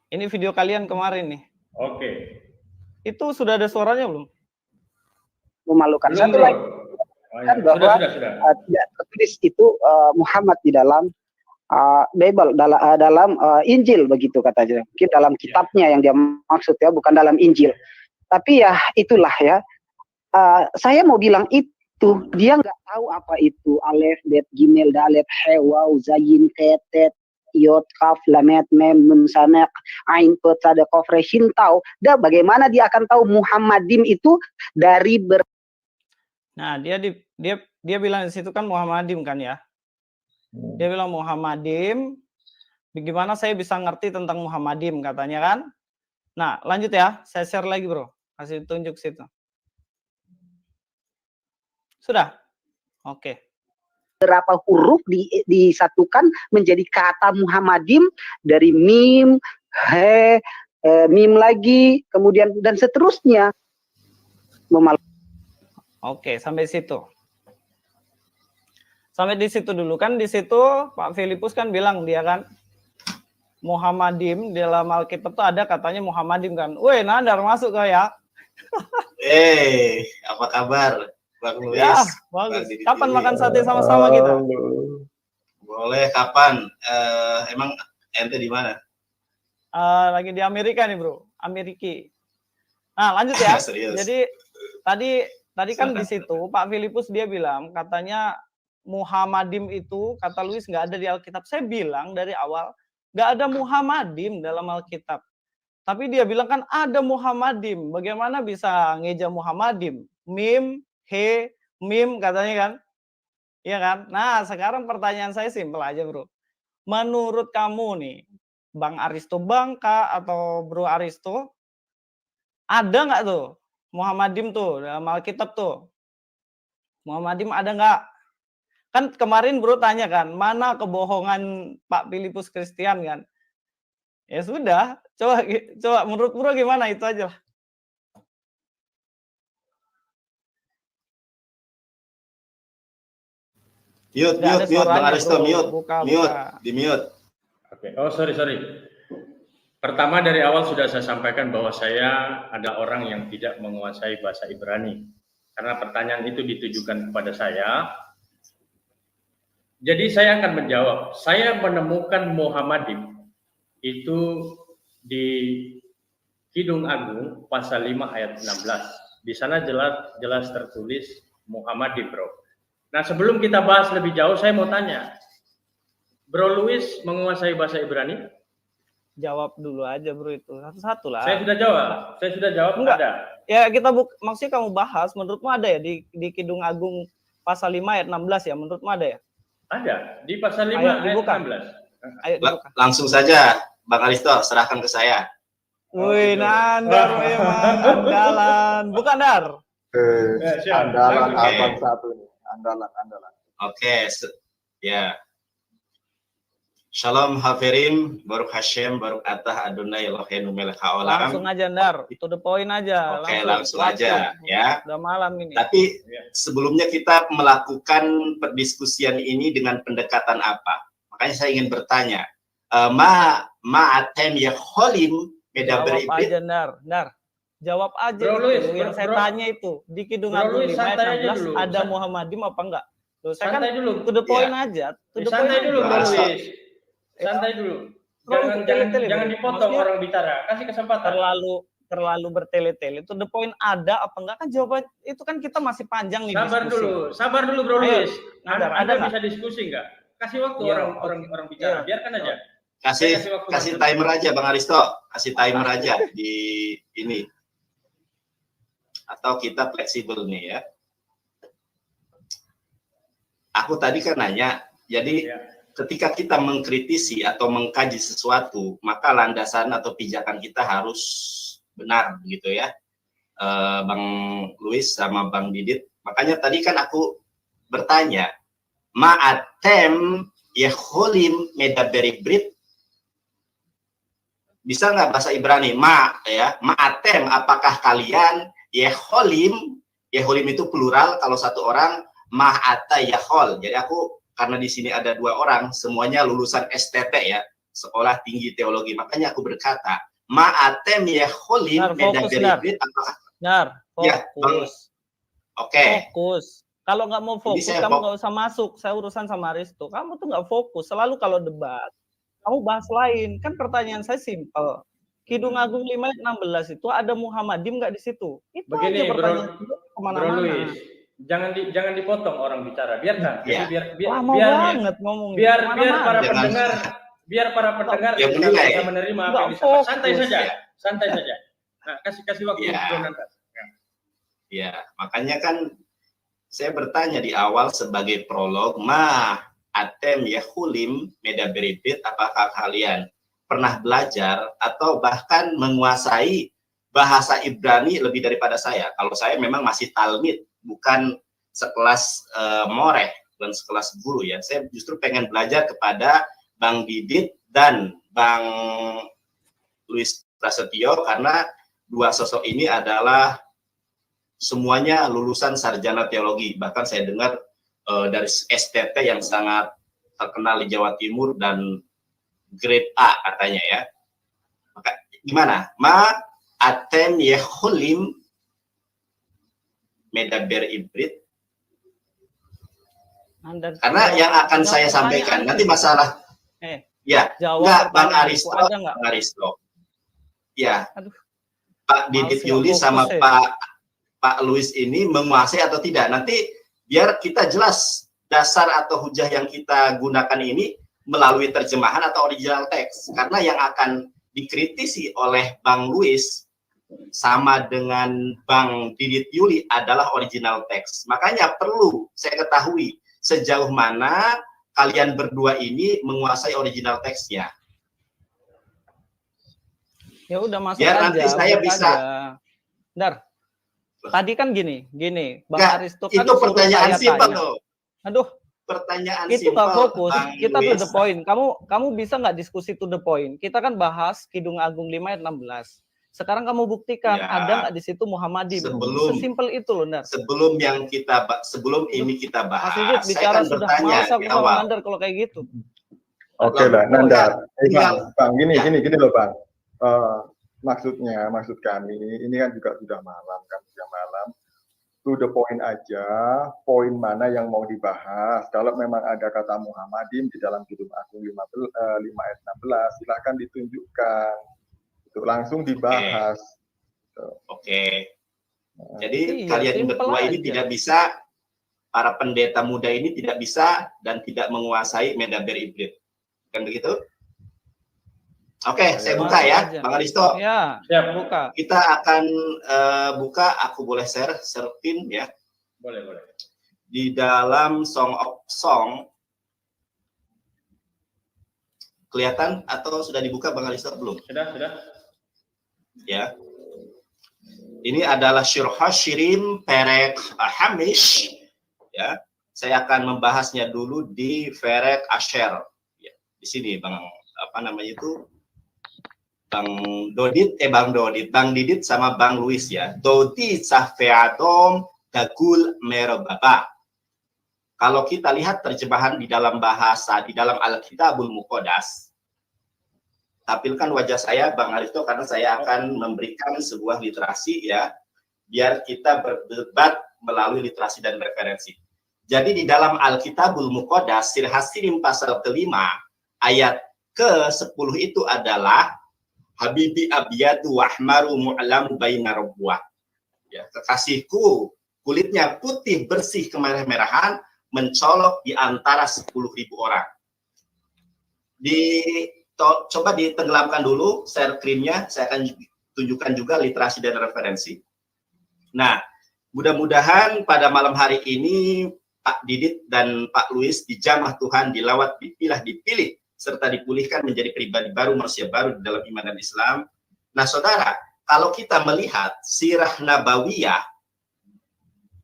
Ini video kalian kemarin nih. Oke. Itu sudah ada suaranya belum? Memalukan. Belum, Satu bro. lagi kan bahwa Sudah. tidak tertulis itu Muhammad di dalam Bible, dalam Injil begitu katanya. Mungkin dalam kitabnya yang dia maksud ya, bukan dalam Injil. Tapi ya itulah ya. Saya mau bilang itu dia nggak tahu apa itu alef, bet, gimel, dalet, he, waw, zayin, tet, yot, kaf, lamet, mem, nun, samek, ain, pet, sada, kof, re, shin, tahu. Dah bagaimana dia akan tahu Muhammadim itu dari Nah, dia bilang di situ kan Muhammadim kan ya. Dia bilang Muhammadim. Bagaimana saya bisa ngerti tentang Muhammadim katanya kan? Nah, lanjut ya. Saya share lagi, Bro. Kasih tunjuk situ. Sudah? Oke. Berapa huruf disatukan menjadi kata Muhammadim dari mim, he, mim lagi, kemudian dan seterusnya. Oke, sampai situ. Sampai di situ dulu kan. Di situ Pak Filipus kan bilang dia kan Muhammadim dalam Alkitab tuh ada katanya Muhammadim kan. Woi, Nandar masuk kau ya. Apa kabar? Bang Luis. Ya, bagus. Kapan makan sate sama-sama kita? Boleh, kapan? Emang ente di mana? Lagi di Amerika nih, Bro. Ameriki. Nah, lanjut ya. Jadi tadi kan di situ Pak Filipus dia bilang katanya Muhammadim itu kata Luis nggak ada di Alkitab. Saya bilang dari awal nggak ada Muhammadim dalam Alkitab. Tapi dia bilang kan ada Muhammadim. Bagaimana bisa ngeja Muhammadim? Mim, he, mim katanya kan. Iya kan? Nah, sekarang pertanyaan saya simpel aja, Bro. Menurut kamu nih, Bang Aristo Bangka atau Bro Aristo, ada nggak tuh Muhammadim tuh dalam Alkitab tuh? Muhammadim ada nggak? Kan kemarin Bro tanya kan, mana kebohongan Pak Filipus Christian kan? Ya sudah, coba menurut Bro gimana, itu aja lah. Mute, Bang Aristo, di mute. Oke. Oh, sorry. Pertama dari awal sudah saya sampaikan bahwa saya ada orang yang tidak menguasai bahasa Ibrani. Karena pertanyaan itu ditujukan kepada saya. Jadi saya akan menjawab. Saya menemukan Muhammadim itu di Kidung Agung pasal 5 ayat 16. Di sana jelas tertulis Muhammadim, Bro. Nah, sebelum kita bahas lebih jauh, saya mau tanya. Bro Luis menguasai bahasa Ibrani? Jawab dulu aja, Bro, itu. Satu-satu lah. Saya sudah jawab. Enggak. Ada. Ya, maksudnya kamu bahas, menurutmu ada ya di Kidung Agung pasal 5 ayat 16 ya? Menurutmu ada ya? Ada. Di pasal 5 ayat 16. Ayo dibuka. Langsung saja, Bang Aristo, serahkan ke saya. Wih, Nandar memang andalan. Bukan, Dar? Andalan abang satu nih. Andalan. Oke, ya. Shalom Hafirim, Baruch Hashem, Baruch Atah Adonai Eloheinu melech haolam. Langsung aja, Dar. To the point aja. Oke, langsung aja ya. Udah malam ini. Tapi sebelumnya kita melakukan perdiskusian ini dengan pendekatan apa? Makanya saya ingin bertanya, ma'atem yaholim beda beribrit. Jawab aja, Dar. Jawab aja. Bro, Luis, yang saya tanya itu. Di Kidung Agung 5 ayat 16 ada Muhammadim apa enggak? Tuh, saya kan to the point aja. Santai dulu, Bro Luis. Santai dulu. Jangan dipotong orang bicara. Kasih kesempatan. Terlalu bertele-tele. To the point ada apa enggak kan jawaban itu kan kita masih panjang nih. Sabar dulu Bro Luis. Ada bisa diskusi enggak? Kasih waktu orang bicara. Biarkan aja. Kasih timer aja, Bang Aristo. Kasih timer aja di ini. Atau kita fleksibel nih ya. Aku tadi kan nanya, jadi ketika kita mengkritisi atau mengkaji sesuatu, maka landasan atau pijakan kita harus benar gitu ya, Bang Luis sama Bang Didit. Makanya tadi kan aku bertanya, ma'atem yaholim medaberibrit, bisa nggak bahasa Ibrani? Ma'atem, apakah kalian yaholim itu plural kalau satu orang, ma'ata yahol. Jadi aku karena di sini ada dua orang, semuanya lulusan STT ya, sekolah tinggi teologi. Makanya aku berkata, ma'atem ya kholim medaberibrit apakah? Ya, fokus. Oke. Fokus. Kalau nggak mau fokus, kamu nggak usah masuk. Saya urusan sama Aristo. Kamu tuh nggak fokus. Selalu kalau debat, kamu bahas lain. Kan pertanyaan saya simpel. Kidung Agung 5:16 itu ada Muhammadim nggak di situ? Itu begini, aja pertanyaan. Bro Luis, jangan dipotong orang bicara. Biarkan. Ya. Jadi biar para pendengar bisa menerima apa yang disampaikan. Santai saja. Nah, kasih waktu Bro Nanda. Ya, makanya kan saya bertanya di awal sebagai prolog, atem yahulim medaberibit, apakah kalian pernah belajar atau bahkan menguasai bahasa Ibrani lebih daripada saya? Kalau saya memang masih talmid, bukan sekelas moreh, bukan sekelas guru ya. Saya justru pengen belajar kepada Bang Didit dan Bang Luis Prasetyo, karena dua sosok ini adalah semuanya lulusan sarjana teologi. Bahkan saya dengar dari STT yang sangat terkenal di Jawa Timur dan grade A katanya ya. Maka gimana? Atem yeholim medaber ibrit. Karena yang akan saya sampaikan nanti masalah ya, enggak Bang Aristo. Ya. Pak Didit Yuli sama Pak Luis ini menguasai atau tidak. Nanti biar kita jelas dasar atau hujah yang kita gunakan ini melalui terjemahan atau original teks. Karena yang akan dikritisi oleh Bang Luis sama dengan Bang Didit Yuli adalah original teks. Makanya perlu saya ketahui sejauh mana kalian berdua ini menguasai original teksnya. Ya udah masuk biar aja. Nanti saya bisa. Bentar. Tadi kan gini, Bang Aristo kan itu pertanyaan simpel loh. Aduh, pertanyaan itu nggak fokus. Kita Luis. to the point. Kamu bisa nggak diskusi to the point? Kita kan bahas Kidung Agung 5:16. Sekarang kamu buktikan ada nggak di situ Muhammadim? Sesimpel itu loh, Ndar. Sebelum ini kita bahas, bicara saya kan sudah bertanya di awal. Nandar kalau kayak gitu. Oke lah, Nandar. Bang, gini loh Bang. Maksud kami ini kan juga sudah malam. To the point aja, poin mana yang mau dibahas. Kalau memang ada kata Muhammadim di dalam Kidung Agung 5:16, silahkan ditunjukkan. Itu langsung dibahas. Oke. Jadi kalian berdua ini tidak bisa, para pendeta muda ini tidak bisa dan tidak menguasai medaber ibrit. Kan begitu? Oke, saya buka ya, Bang Aristo. Ya, buka. Kita akan buka, aku boleh share pin ya. Boleh. Di dalam Song of Song, kelihatan atau sudah dibuka Bang Aristo belum? Sudah. Ya. Ini adalah Syirah Shirim Perek Hamish. Ya. Saya akan membahasnya dulu di Perek Asher. Ya. Di sini Bang Bang Didit sama Bang Luis ya. Dodi Safeadom Dagul Merobaba. Kalau kita lihat terjemahan di dalam Alkitabul Muqaddas, tampilkan wajah saya Bang Aristo karena saya akan memberikan sebuah literasi ya, biar kita berdebat melalui literasi dan referensi. Jadi di dalam Alkitabul Muqaddas, Sirah Hasirim pasal kelima ayat ke-10 itu adalah Habibi abiyadu wahmaru mu'lamu baina rabbuah. Ya, kekasihku kulitnya putih bersih kemerah-merahan mencolok di antara 10.000 orang. Coba ditenggelamkan dulu share screen-nya, saya akan tunjukkan juga literasi dan referensi. Nah, mudah-mudahan pada malam hari ini Pak Didit dan Pak Luis dijamah Tuhan, dilawat, dipilih, serta dipulihkan menjadi pribadi baru, manusia baru di dalam iman dan Islam. Nah, saudara, kalau kita melihat Sirah Nabawiyah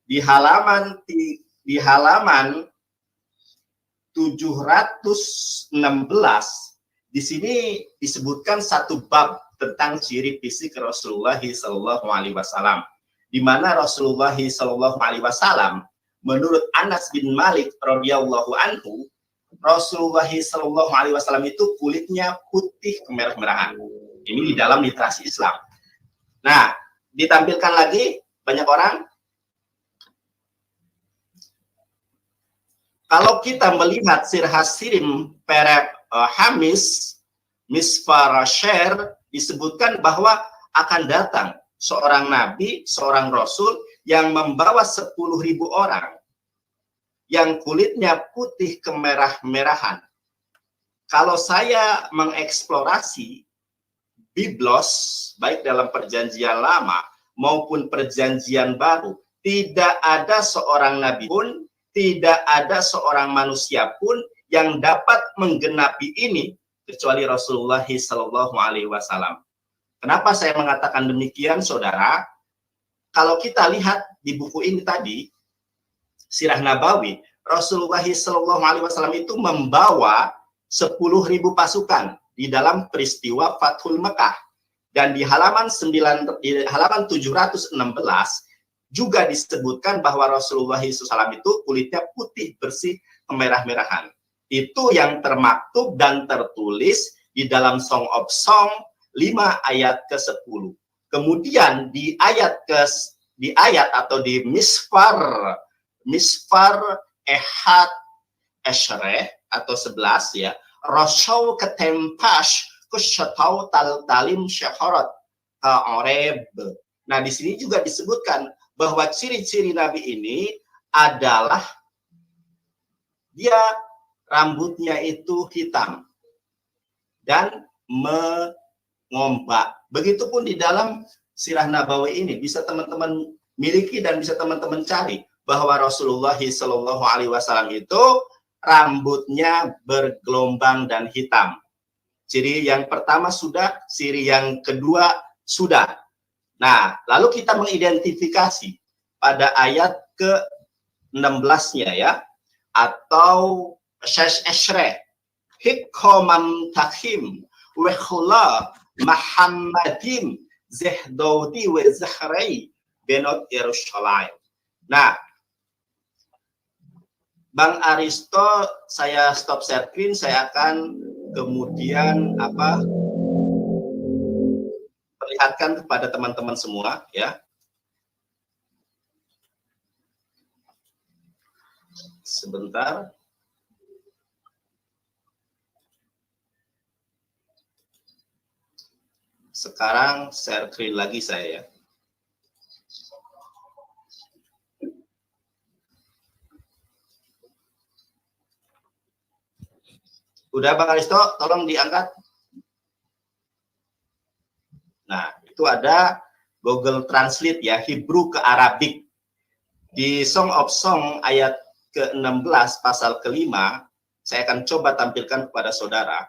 di halaman 716, di sini disebutkan satu bab tentang ciri fisik Rasulullah SAW, di mana Rasulullah SAW menurut Anas bin Malik radhiyallahu anhu Rasulullah SAW itu kulitnya putih kemerah-merahan. Ini di dalam literasi Islam. Nah, ditampilkan lagi banyak orang. Kalau kita melihat Sirhasirim Perep Hamis Misfar Share, disebutkan bahwa akan datang seorang nabi, seorang rasul yang membawa 10.000 orang yang kulitnya putih kemerah-merahan. Kalau saya mengeksplorasi Biblos, baik dalam perjanjian lama maupun perjanjian baru, tidak ada seorang nabi pun, tidak ada seorang manusia pun yang dapat menggenapi ini kecuali Rasulullah SAW. Kenapa saya mengatakan demikian, saudara? Kalau kita lihat di buku ini tadi, Sirah Nabawi, Rasulullah SAW itu membawa 10.000 pasukan di dalam peristiwa Fathul Mekah. Dan di halaman 716 juga disebutkan bahwa Rasulullah SAW itu kulitnya putih bersih kemerah-merahan. Itu yang termaktub dan tertulis di dalam Song of Song 5 ayat ke-10. Kemudian di ayat atau di Misfar Ehad Eshreh atau 11 ya, Rasul ketempash kusyatau talim syaharat ka'oreb. Nah, di sini juga disebutkan bahwa ciri-ciri Nabi ini adalah dia rambutnya itu hitam dan mengombak. Begitupun di dalam Sirah Nabawi ini bisa teman-teman miliki dan bisa teman-teman cari bahwa Rasulullah SAW itu rambutnya bergelombang dan hitam. Ciri yang pertama sudah, ciri yang kedua sudah. Nah, lalu kita mengidentifikasi pada ayat ke-16-nya ya, atau Syash Eshreh, Hikkomam Takhim, Wekhula Muhammadim, Zehdodi we Zahrai, Benot Yerusalem. Nah, Bang Aristo, saya stop share screen, saya akan kemudian perlihatkan kepada teman-teman semua ya. Sebentar. Sekarang share screen lagi saya ya. Udah Bang Aristo, tolong diangkat. Nah, itu ada Google Translate ya, Hebrew ke Arabik. Di Song of Song ayat ke-16 pasal ke-5, saya akan coba tampilkan kepada saudara.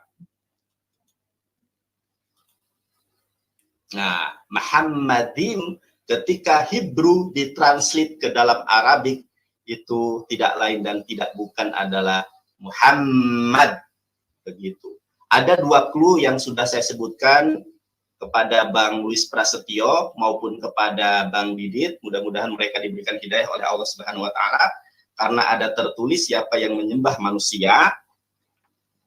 Nah, Muhammadim ketika Hebrew ditranslate ke dalam Arabik itu tidak lain dan tidak bukan adalah Muhammad. Begitu. Ada 2 clue yang sudah saya sebutkan kepada Bang Luis Prasetyo maupun kepada Bang Didit. Mudah-mudahan mereka diberikan hidayah oleh Allah Subhanahu wa taala karena ada tertulis siapa yang menyembah manusia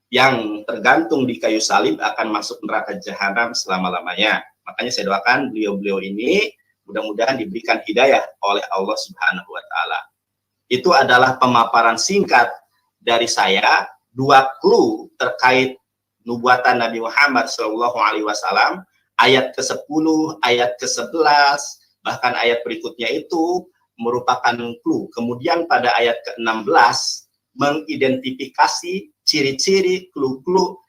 yang tergantung di kayu salib akan masuk neraka jahanam selama-lamanya. Makanya saya doakan beliau-beliau ini mudah-mudahan diberikan hidayah oleh Allah Subhanahu wa taala. Itu adalah pemaparan singkat dari saya, 2 clue terkait nubuatan Nabi Muhammad SAW, ayat ke-10, ayat ke-11, bahkan ayat berikutnya itu merupakan clue. Kemudian pada ayat ke-16 mengidentifikasi ciri-ciri clue-clue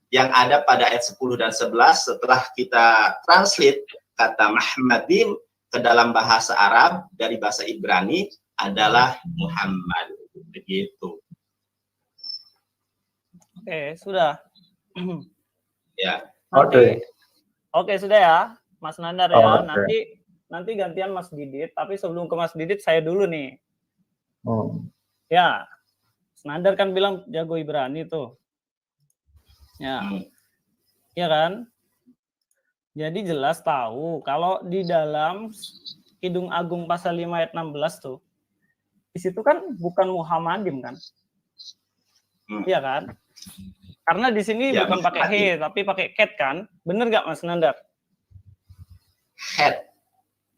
yang ada pada ayat 10 dan 11 setelah kita translate kata Muhammadim ke dalam bahasa Arab dari bahasa Ibrani adalah Muhammad. Begitu. Oke, sudah. Ya. Oke, sudah ya, Mas Nandar ya. Nanti gantian Mas Didit, tapi sebelum ke Mas Didit saya dulu nih. Ya, Mas Nandar kan bilang jago Ibrani tuh. Ya. Iya kan? Jadi jelas tahu kalau di dalam Kidung Agung pasal 5 ayat 16 tuh. Di situ kan bukan Muhammadim kan? Iya kan? Karena di sini Ya, bukan pakai he, tapi pakai cat kan? Bener nggak Mas Nandar? Head.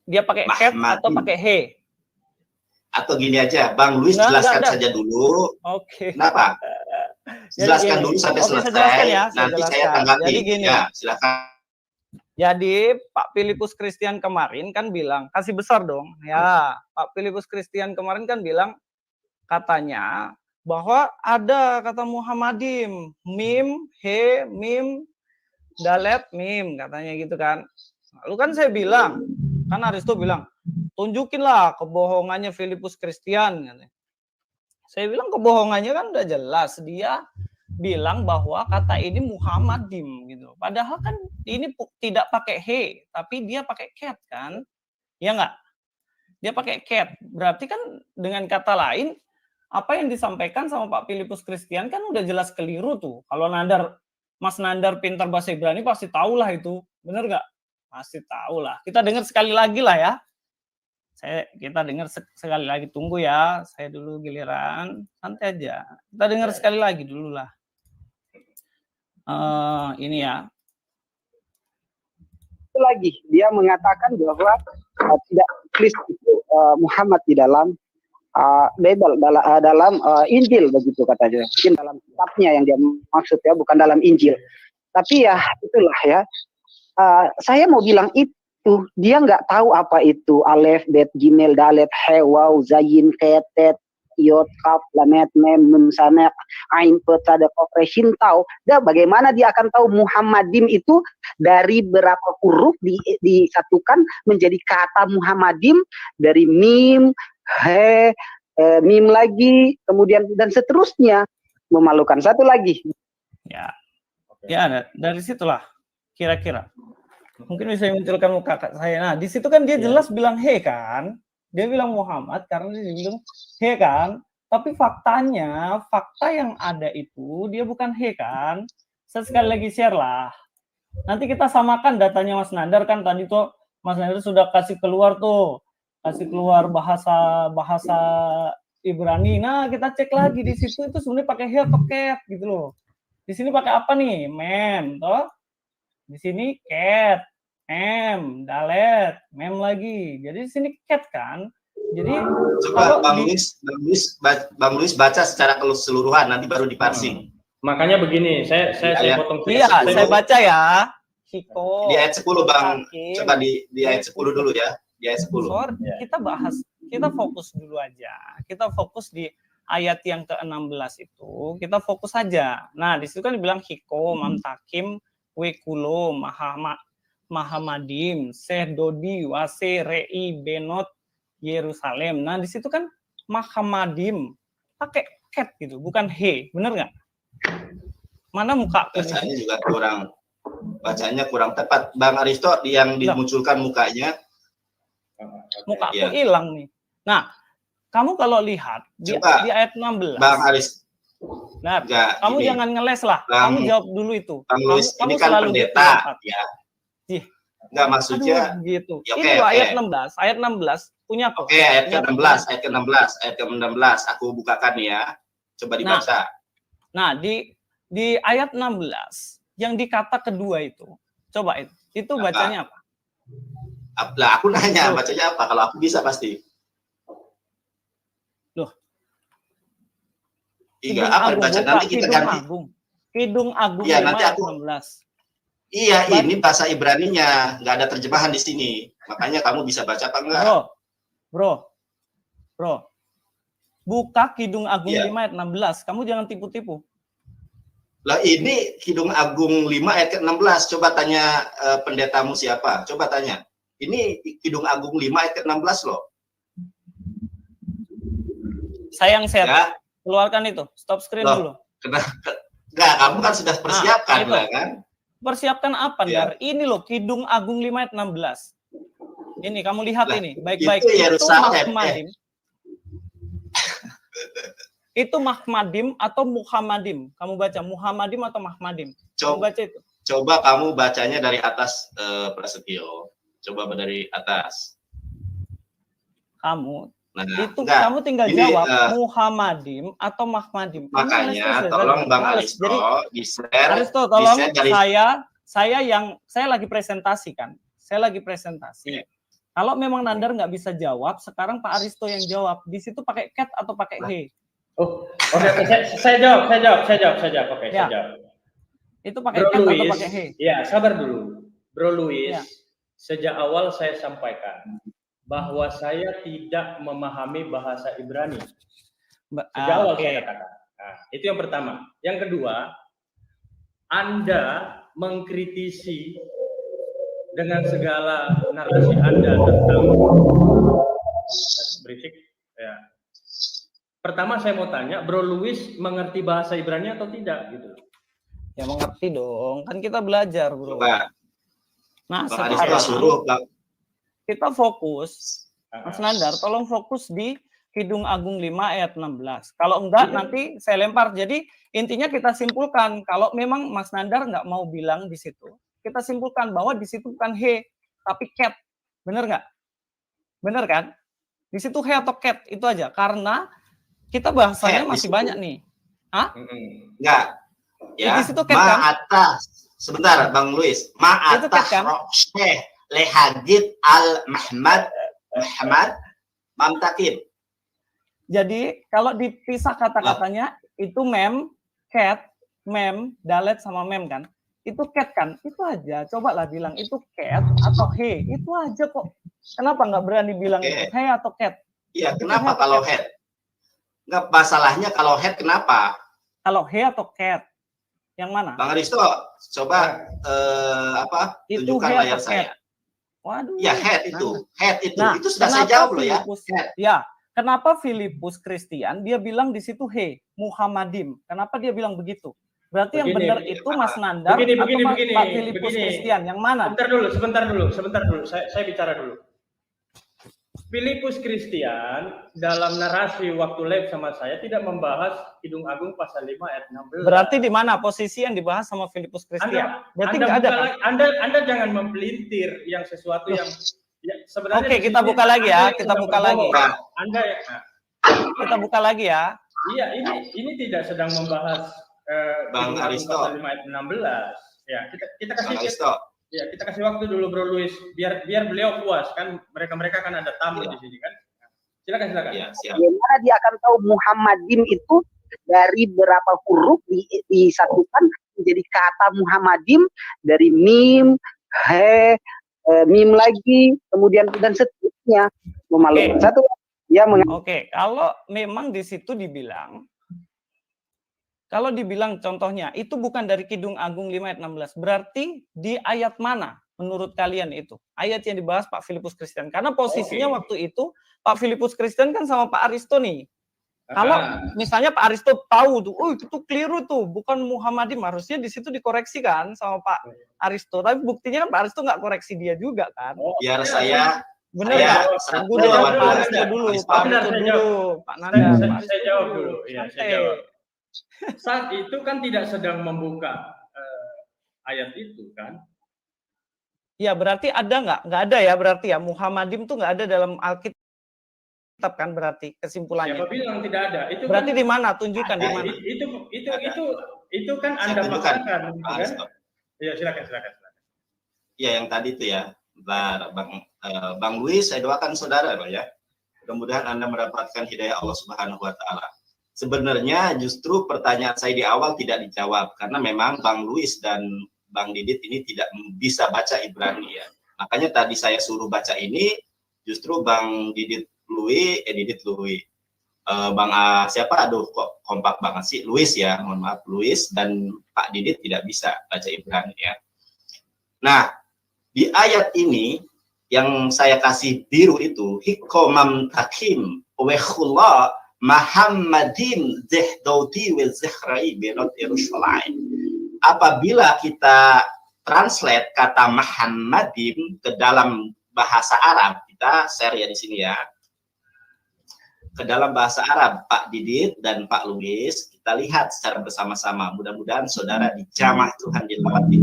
Dia pakai cat atau pakai he? Atau gini aja, Bang Luis jelaskan saja dulu. Oke. Kenapa? Jelaskan dulu sampai selesai. Ya, nanti saya tanggapi. Jadi gini. Ya, silakan. Jadi Pak Filipus Christian kemarin kan bilang, kasih besar dong. Ya, Pak Filipus Christian kemarin kan bilang, katanya bahwa ada kata Muhammadim, mim, he, mim, dalet, mim, katanya gitu kan. Lalu kan saya bilang, kan Aristo bilang, tunjukinlah kebohongannya Filipus Christian. Saya bilang kebohongannya kan udah jelas. Dia bilang bahwa kata ini Muhammadim gitu. Padahal kan ini tidak pakai he, tapi dia pakai cat kan? Ya enggak? Dia pakai cat. Berarti kan dengan kata lain apa yang disampaikan sama Pak Filipus Christian kan udah jelas keliru tuh. Kalau Mas Nandar pintar bahasa Ibrani pasti tahulah itu. Bener nggak? Pasti tahulah. Kita dengar sekali lagi lah ya. Kita dengar sekali lagi. Tunggu ya. Saya dulu giliran. Santai aja. Kita dengar sekali lagi dulu lah. Ini ya. Itu lagi. Dia mengatakan bahwa tidak tulis itu Muhammad di dalam Bible, dalam Injil begitu katanya. Mungkin dalam kitabnya yang dia maksud ya, bukan dalam Injil. Tapi ya itulah ya. Saya mau bilang itu dia nggak tahu apa itu alef, bet, gimel, dalet, he, waw, zayin, ketet, yod, kaf, lamet, mem, nun, sanek, ain, pe, tada, kof, re, shin, tau. Dan bagaimana dia akan tahu Muhammadim itu dari berapa huruf disatukan menjadi kata Muhammadim, dari mim, he, mim lagi, kemudian dan seterusnya. Memalukan. Satu lagi. Ya, ya dari situlah kira-kira. Mungkin bisa munculkan muka saya. Nah, di situ kan dia jelas bilang he kan. Dia bilang Muhammad karena dia bilang he kan. Tapi faktanya, fakta yang ada itu dia bukan he kan. Saya sekali lagi share lah. Nanti kita samakan datanya Mas Nandar kan tadi tuh Mas Nandar sudah kasih keluar bahasa Ibrani. Nah, kita cek lagi di situ itu sebenarnya pakai he atau cat gitu loh. Di sini pakai apa nih? Mem, toh? Di sini cat, mem, dalet, mem lagi. Jadi di sini cat kan. Jadi coba Bang Luis baca secara keseluruhan nanti baru diparsing. Makanya begini, saya potong. Iya, saya baca ya. Hiko. Di ayat 10 Bang, coba di ayat 10 dulu ya. Di ayat 10. Kita fokus dulu aja. Kita fokus di ayat yang ke-16 itu, kita fokus saja. Nah, di situ kan dibilang Hiko, Mamtakim, Wekulo, Mahamadim, Sehdodi, Wase, Rei, Benot, Yerusalem. Nah, di situ kan Mahamadim pakai cat gitu, bukan he, bener nggak? Mana muka? Bacanya juga kurang tepat. Bang Aristo yang dimunculkan mukanya. Muka aku hilang nih. Nah, kamu kalau lihat di ayat 16. Bang Aris. Nah, kamu jangan ngeles lah. Kamu jawab dulu itu. Bang Luis, ini kan pendeta ya. Enggak maksudnya gitu. Ya, ini ayat 16. Ayat 16 punya kok. Oke, ayat ke-16. Aku bukakan ya. Coba dibaca. Nah, di ayat 16 yang di kata kedua itu. Coba itu bacanya apa? Lah, aku nanya bacanya apa? Kalau aku bisa pasti. Loh. Iya, apa dibaca nanti kita ganti. Kidung Agung ya, nanti aku 16. Iya, ini bahasa Ibraninya, nggak ada terjemahan di sini. Makanya kamu bisa baca apa enggak? Bro. Buka Kidung Agung 5 ayat 16. Kamu jangan tipu-tipu. Lah ini Kidung Agung 5 ayat ke-16. Coba tanya pendetamu siapa? Coba tanya. Ini Kidung Agung 5 ayat ke-16 loh. Sayang share. Ya. Keluarkan itu. Stop screen dulu. Enggak, kamu kan sudah persiapkan lah kan? Persiapkan apa, Dar? Ini loh Kidung Agung 5 ayat 16. Ini kamu lihat ini, baik-baik. Itu Mahmadim. Itu Mahmadim atau Muhammadim? Kamu baca Muhammadim atau Mahmadim? Kamu baca itu. Coba kamu bacanya dari atas, Prasetyo. Coba dari atas. Kamu Nah, itu enggak. kamu tinggal Ini, jawab Muhammadim atau Mahmadim. Makanya tolong Bang Aristo Jadi di-share. Aristo, tolong dari... saya lagi presentasi kan. Saya lagi presentasi. Kalau memang Nandar nggak bisa jawab, sekarang Pak Aristo yang jawab. Di situ pakai cat atau pakai he? Oh, oke, saya jawab. Oke, Ya. saya jawab. Itu pakai Bro cat Luis, atau pakai he? Ya, sabar dulu. Bro Luis, Ya. sejak awal saya sampaikan bahwa saya tidak memahami bahasa Ibrani. Sejak awal saya katakan. Nah, itu yang pertama. Yang kedua, Anda mengkritisi dengan segala narasi Anda tentang berisik. Ya. Pertama saya mau tanya, Bro Luis mengerti bahasa Ibrani atau tidak gitu? Ya mengerti dong, kan kita belajar, Bro. Coba. Nah, Bang sekarang Aristo suruh kita fokus. Mas Nandar, tolong fokus di Kidung Agung 5 ayat 16. Kalau enggak, nanti saya lempar. Jadi intinya kita simpulkan, kalau memang Mas Nandar nggak mau bilang di situ, kita simpulkan bahwa di situ bukan he, tapi cat. Bener nggak? Bener kan? Di situ he atau cat, itu aja. Karena kita bahasanya masih banyak nih. Hah? Enggak. Ya, di situ cat kan? Atas. Sebentar, Bang Luis. Ma'atas kan? Syekh Lehadid Al-Muhammad Mamtakin. Jadi kalau dipisah kata-katanya itu mem, cat, mem, dalet sama mem kan? Itu cat kan? Itu aja. Cobalah bilang itu cat atau he. Itu aja kok. Kenapa nggak berani bilang itu he atau cat? Iya, kenapa kalau head? Nggak, masalahnya kalau head kenapa? Kalau he atau cat? Yang mana? Bang Aristo, coba tunjukkan layar saya. Waduh. Ya, head itu. Head itu. Nah, itu sudah saya jawab loh ya. Ya, kenapa Filipus Christian dia bilang di situ he, Muhammadim? Kenapa dia bilang begitu? Berarti yang benar itu Mas Nandar atau Pak Filipus Christian? Yang mana? Sebentar dulu. Saya bicara dulu. Filipus Christian dalam narasi waktu live sama saya tidak membahas Kidung Agung pasal 5 ayat 16. Berarti di mana posisi yang dibahas sama Filipus Christian? Berarti nggak ada kan? Anda jangan mempelintir yang sesuatu yang ya, sebenarnya. Oke, kita buka lagi ya. Kita buka lagi. Kita buka lagi ya. Iya, ini tidak sedang membahas Bang Aristo pasal 5 ayat 16. Ya, kita kasih Bang Aristo. Ya, kita kasih waktu dulu Bro Luis biar beliau puas kan, mereka kan ada tamu di sini kan. Silakan. Ya, bagaimana dia akan tahu Muhammadin itu dari berapa huruf disatukan menjadi kata Muhammadim, dari mim, he, mim lagi, kemudian dan seterusnya. Memalukan. Satu ya. Oke, kalau memang di situ dibilang, kalau dibilang contohnya, itu bukan dari Kidung Agung 5 ayat 16. Berarti di ayat mana menurut kalian itu? Ayat yang dibahas Pak Filipus Christian. Karena posisinya waktu itu, Pak Filipus Christian kan sama Pak Aristo nih. Kalau misalnya Pak Aristo tahu tuh, oh itu keliru tuh, bukan Muhammadim. Harusnya di situ dikoreksi kan sama Pak Aristo. Tapi buktinya kan Pak Aristo nggak koreksi dia juga kan. Biar saya... Bener ya? Tunggu dulu, Pak Aristo dulu. Pak Nandar. Saya jawab dulu. Iya, saya jawab. Saat itu kan tidak sedang membuka ayat itu kan? Ya berarti ada nggak? Nggak ada ya berarti ya. Muhammadim tuh nggak ada dalam Alkitab kan berarti kesimpulannya. Siapa bilang tidak ada? Itu berarti kan, di mana? Tunjukkan di mana? Itu kan Anda paksakan. Kan? Ya silakan. Ya yang tadi itu ya, Bang Luis, saya doakan saudara loh ya. Mudah-mudahan Anda mendapatkan hidayah Allah Subhanahu Wa Taala. Sebenarnya justru pertanyaan saya di awal tidak dijawab karena memang Bang Luis dan Bang Didit ini tidak bisa baca Ibrani ya. Makanya tadi saya suruh baca ini, justru Bang Didit Lui, Bang siapa? Aduh kok kompak banget sih, Luis ya, mohon maaf Luis dan Pak Didit tidak bisa baca Ibrani ya. Nah di ayat ini yang saya kasih biru itu hikomam takim wehullah Muhammadin zehdauti wa zehrai benot Yerusalem. Apabila kita translate kata Muhammadin ke dalam bahasa Arab, kita share ya di sini ya. Ke dalam bahasa Arab, Pak Didit dan Pak Luis, kita lihat secara bersama-sama. Mudah-mudahan saudara dijamah Tuhan dirahmati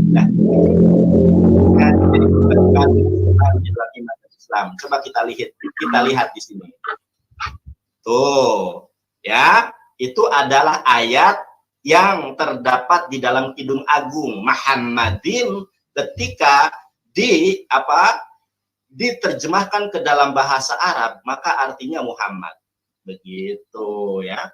Islam. Coba kita lihat di sini. Tuh, ya, itu adalah ayat yang terdapat di dalam Kidung Agung Muhammadin ketika diterjemahkan ke dalam bahasa Arab, maka artinya Muhammad. Begitu ya.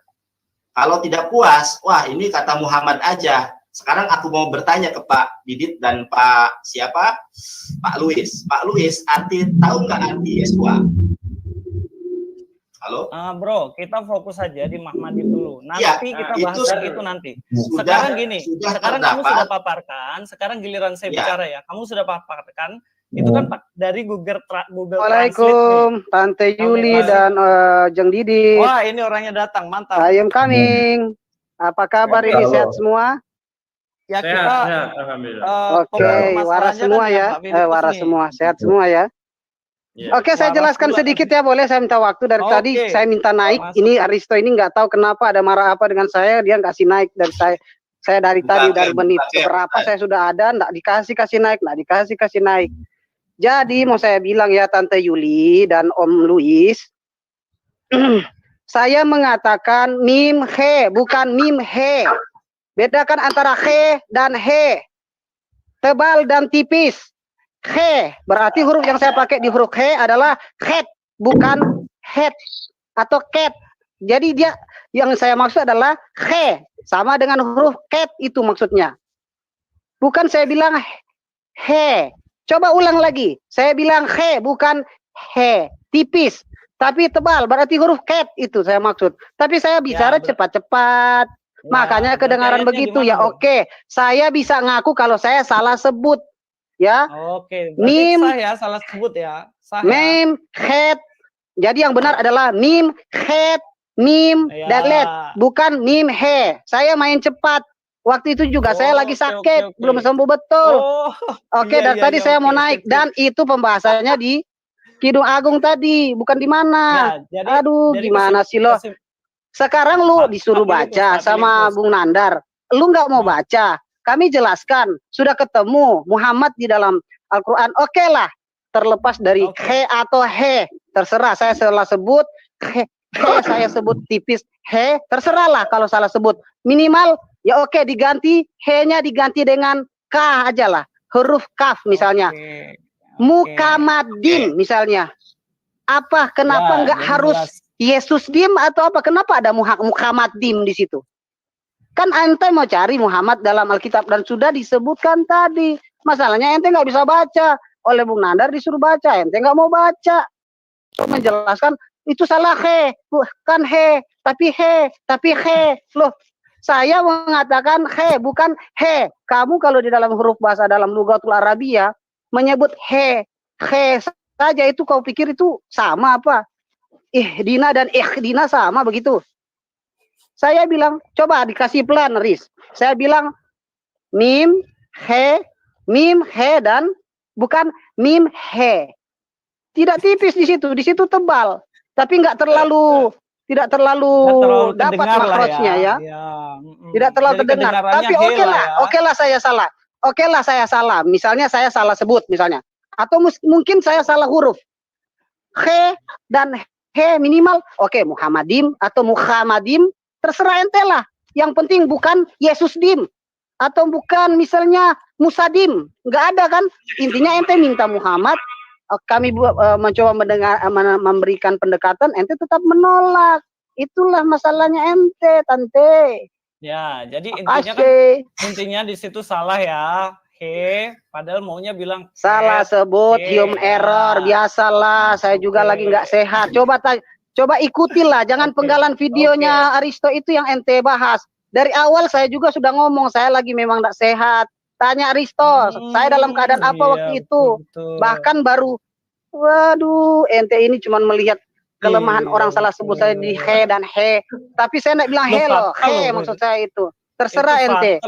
Kalau tidak puas, wah ini kata Muhammad aja. Sekarang aku mau bertanya ke Pak Didit dan Pak siapa? Pak Luis. Pak Luis, tahu nggak arti Yesua? Halo? Bro, kita fokus saja di Muhammadin dulu. Nanti ya, kita bahas itu nanti. Sekarang gini, sekarang kamu sudah paparkan, sekarang giliran saya bicara ya. Kamu sudah paparkan, itu kan dari Google Assalamualaikum, Tante Yuli dan Jeng Didi. Wah, ini orangnya datang, mantap. I am coming. Apa kabar ini, sehat semua? Ya, sehat, alhamdulillah. Oke, waras semua ya. Waras semua, sehat semua ya. Oke, saya jelaskan sedikit ya, boleh? Saya minta waktu dari tadi, saya minta naik. Ini Aristo ini nggak tahu kenapa ada marah apa dengan saya, dia nggak kasih naik dari saya. Saya dari tadi, dari menit berapa saya sudah ada, nggak dikasih naik, nggak dikasih naik. Jadi mau saya bilang ya Tante Yuli dan Om Luis, saya mengatakan mim he, bukan mim he. Bedakan antara he dan he, tebal dan tipis. He, berarti huruf yang saya pakai di huruf he adalah het, bukan head atau cat. Jadi dia yang saya maksud adalah he, sama dengan huruf cat itu maksudnya. Bukan saya bilang he. Coba ulang lagi. Saya bilang he, bukan he, tipis, tapi tebal, berarti huruf cat itu saya maksud. Tapi saya bicara cepat-cepat. Makanya kedengaran begitu ya. Oke, saya bisa ngaku kalau saya salah sebut. Ya, mim ya, salah sebut ya. Mim, het. Jadi yang benar adalah mim, het, mim, dan let, bukan mim, he. Saya main cepat. Waktu itu juga saya lagi sakit, belum sembuh betul. Dari tadi saya mau naik dan itu pembahasannya di Kidung Agung tadi, bukan di mana. Aduh, gimana sih lo? Sekarang lu disuruh baca sama Bung Nandar, lu nggak mau baca. Kami jelaskan, sudah ketemu Muhammad di dalam Al-Quran. Oke lah, terlepas dari he atau he, terserah. Saya salah sebut, he saya sebut tipis, he, terserah lah kalau salah sebut. Minimal, ya oke diganti, he-nya diganti dengan kah aja lah. Huruf kaf misalnya. Muhammadin misalnya. Apa, kenapa nggak harus Yesus dim atau apa? Kenapa ada Muhammad dim di situ? Kan ente mau cari Muhammad dalam Alkitab dan sudah disebutkan tadi. Masalahnya ente nggak bisa baca. Oleh Bung Nandar disuruh baca, ente nggak mau baca. Menjelaskan itu salah he, bukan he, tapi he, Loh, saya mengatakan he, bukan he. Kamu kalau di dalam huruf bahasa dalam Lughatul Arabiyah menyebut he saja itu kau pikir itu sama apa? Ihdina dan ikhdina sama begitu. Saya bilang, coba dikasih pelan, Riz. Saya bilang, mim, he, dan bukan mim, he. Tidak tipis di situ tebal. Tapi tidak terlalu dapat makrojnya ya. Tidak terlalu terdengar. Tapi oke lah saya salah. Misalnya saya salah sebut misalnya. Atau mungkin saya salah huruf. He dan he minimal. Oke, Muhammadim atau Muhammadim. Terserah ente lah. Yang penting bukan Yesus dim. Atau bukan misalnya Musa dim. Nggak ada kan. Intinya ente minta Muhammad. Kami mencoba memberikan pendekatan. Ente tetap menolak. Itulah masalahnya ente, Tante. Ya, jadi intinya di situ salah ya. He, padahal maunya bilang salah sebut, human error. Biasalah. Saya juga lagi nggak sehat. Coba ikutilah, jangan penggalan videonya Aristo itu yang ente bahas. Dari awal saya juga sudah ngomong, saya lagi memang tidak sehat. Tanya Aristo, saya dalam keadaan apa waktu itu. Betul. Bahkan baru, waduh, ente ini cuma melihat kelemahan orang salah sebut saya di he dan he. Tapi saya tidak bilang he loh, he maksud saya itu. Terserah ente,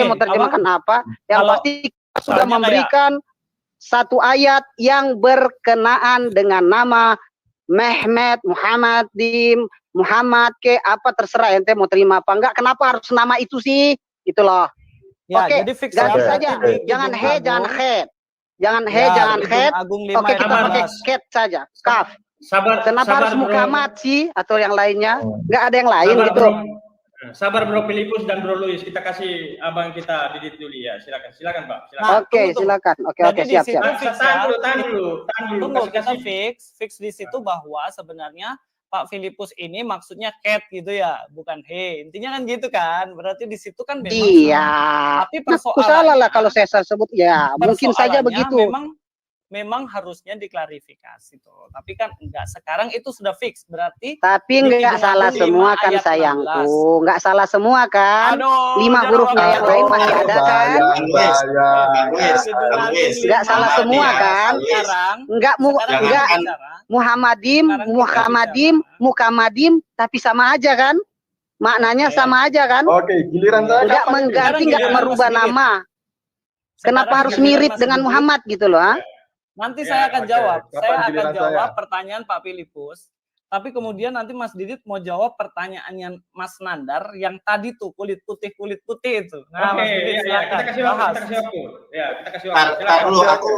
mau terjemahkan apa. Yang pasti sudah memberikan satu ayat yang berkenaan dengan nama Mehmet, Muhammad dim, Muhammad ke apa terserah ente mau terima apa enggak. Kenapa harus nama itu sih? Itu loh. Ya, oke, ganti saja. Jangan he, jangan head. Jangan he, jangan head. Oke, kita pakai cat saja. Kaf. Kenapa harus Muhammad sih atau yang lainnya? Nggak ada yang lain sabar, gitu. Sabar Bro Filipus dan Bro Luis, kita kasih abang kita Didit dulu ya. Silakan Pak. Nah, Oke, silakan. Oke, siap. Tahan dulu. Tunggu, kita fix di situ bahwa sebenarnya Pak Filipus ini maksudnya cat gitu ya, bukan he. Intinya kan gitu kan. Berarti di situ kan memang Iya. Tapi Aku salah lah kalau saya sebut ya. Mungkin saja begitu. Memang harusnya diklarifikasi tuh. Tapi kan enggak, sekarang itu sudah fix. Berarti tapi enggak salah semua kan sayangku. Enggak salah semua kan. 5 hurufnya yang lain masih ada kan. Enggak salah semua kan. Enggak Muhammadim tapi sama aja kan. Maknanya sama aja kan. Oke, giliran saya. Enggak mengganti, enggak merubah nama. Kenapa harus mirip dengan Muhammad gitu loh, ha? Nanti saya akan jawab. Saya akan jawab pertanyaan Pak Filipus. Tapi kemudian nanti Mas Didit mau jawab pertanyaannya Mas Nandar yang tadi tuh kulit putih itu. Nah, Mas Didit silakan. Kita kasih waktu. Kita kasih waktu. Dulu aku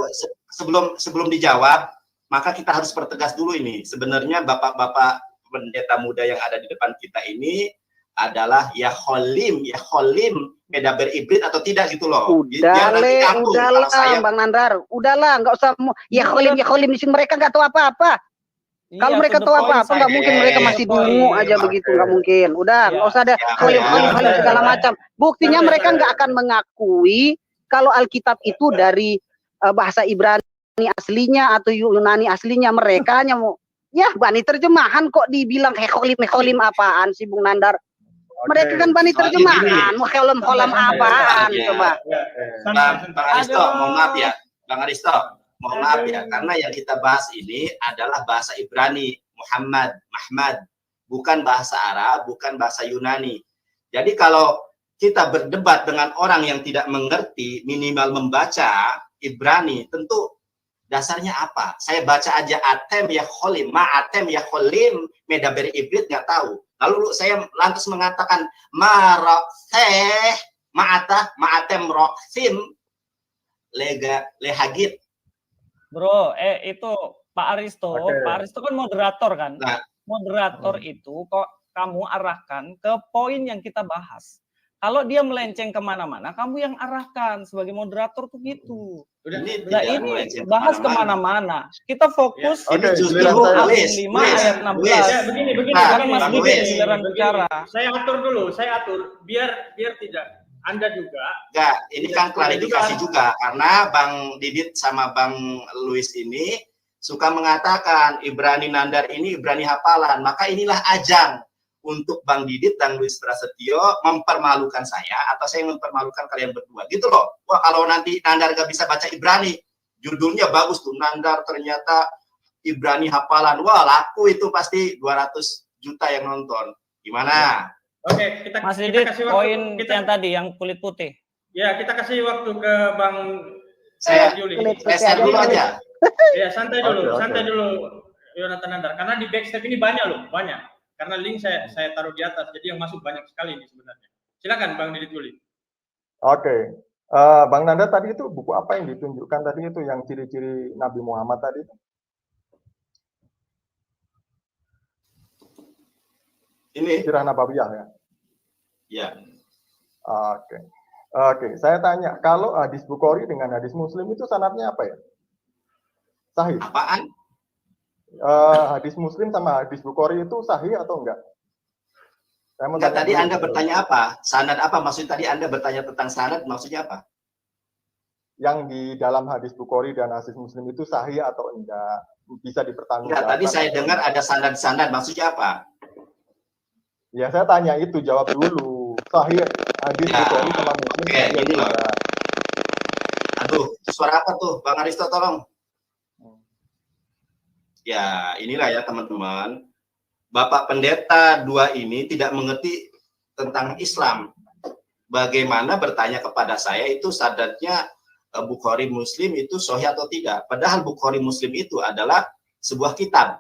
sebelum dijawab, maka kita harus pertegas dulu ini. Sebenarnya bapak-bapak pendeta muda yang ada di depan kita ini adalah ya kholim beda beribrit atau tidak gitu loh. Udahlah Bang Nandar, udahlah nggak usah ya kholim di sini, mereka nggak tahu apa-apa. Kalau mereka tahu apa-apa nggak mungkin mereka masih dungu aja begitu, nggak mungkin. Udah nggak usah ada kholim segala macam. Buktinya mereka nggak akan mengakui kalau Alkitab itu dari bahasa Ibrani aslinya atau Yunani aslinya. Mereka hanya mau ya bani terjemahan kok dibilang kholim apaan sih Bung Nandar? Mereka kan bani terjemahan, kholam apaan coba. Bang Aristo, mohon maaf ya, karena yang kita bahas ini adalah bahasa Ibrani, Muhammad, bukan bahasa Arab, bukan bahasa Yunani. Jadi kalau kita berdebat dengan orang yang tidak mengerti, minimal membaca Ibrani, tentu dasarnya apa? Saya baca aja atem ya kholim, ma'atem ya kholim, medaberi ibrit nggak tahu. Lalu saya lantas mengatakan ma'atem rohsim lehagit. Bro, itu Pak Aristo, Pak Aristo kan moderator kan? Nah, moderator itu kok kamu arahkan ke poin yang kita bahas. Kalau dia melenceng kemana-mana, kamu yang arahkan sebagai moderator tuh gitu. Ini bahas kemana-mana. Kita fokus di justru 5 ayat 16. Begini, Mas Didit giliran bicara. Saya atur biar tidak. Anda juga. Enggak, ini kan klarifikasi juga karena Bang Didit sama Bang Luis ini suka mengatakan Ibrani Nandar ini Ibrani hafalan, maka inilah ajang untuk Bang Didit dan Luis Prasetyo mempermalukan saya atau saya mempermalukan kalian berdua gitu loh. Wah, kalau nanti Nandar gak bisa baca Ibrani, judulnya bagus tuh, Nandar ternyata Ibrani hafalan. Wah, laku itu pasti 200 juta yang nonton. Gimana? Oke, Mas Didit, poin yang tadi yang kulit putih. Ya, kita kasih waktu ke Bang Juli. Saya dulu aja. Ya, santai dulu Yonatan Nandar. Karena di backstep ini banyak. Karena link saya taruh di atas, jadi yang masuk banyak sekali ini sebenarnya. Silakan Bang Didit Juli. Oke, Bang Nanda tadi itu buku apa yang ditunjukkan tadi itu yang ciri-ciri Nabi Muhammad tadi? Ini Sirah Nabawiyah ya? Ya. Oke. Saya tanya, kalau hadis Bukhari dengan hadis Muslim itu sanadnya apa ya? Sahih. Apaan? Hadis Muslim sama hadis Bukhari itu sahih atau enggak? Enggak, tadi Anda bertanya apa? Sanad apa? Maksudnya tadi Anda bertanya tentang sanad, maksudnya apa? Yang di dalam hadis Bukhari dan hadis Muslim itu sahih atau enggak? Bisa dipertanggungjawabkan. Enggak, tadi saya dengar ada sanad-sanad, maksudnya apa? Ya, saya tanya itu, jawab dulu. Sahih hadis Bukhari sama Muslim. Oke, ini loh. Aduh, suara apa tuh? Bang Aristo, tolong. Ya, inilah ya teman-teman. Bapak Pendeta 2 ini tidak mengerti tentang Islam. Bagaimana bertanya kepada saya itu sadatnya Bukhari Muslim itu sahih atau tidak. Padahal Bukhari Muslim itu adalah sebuah kitab.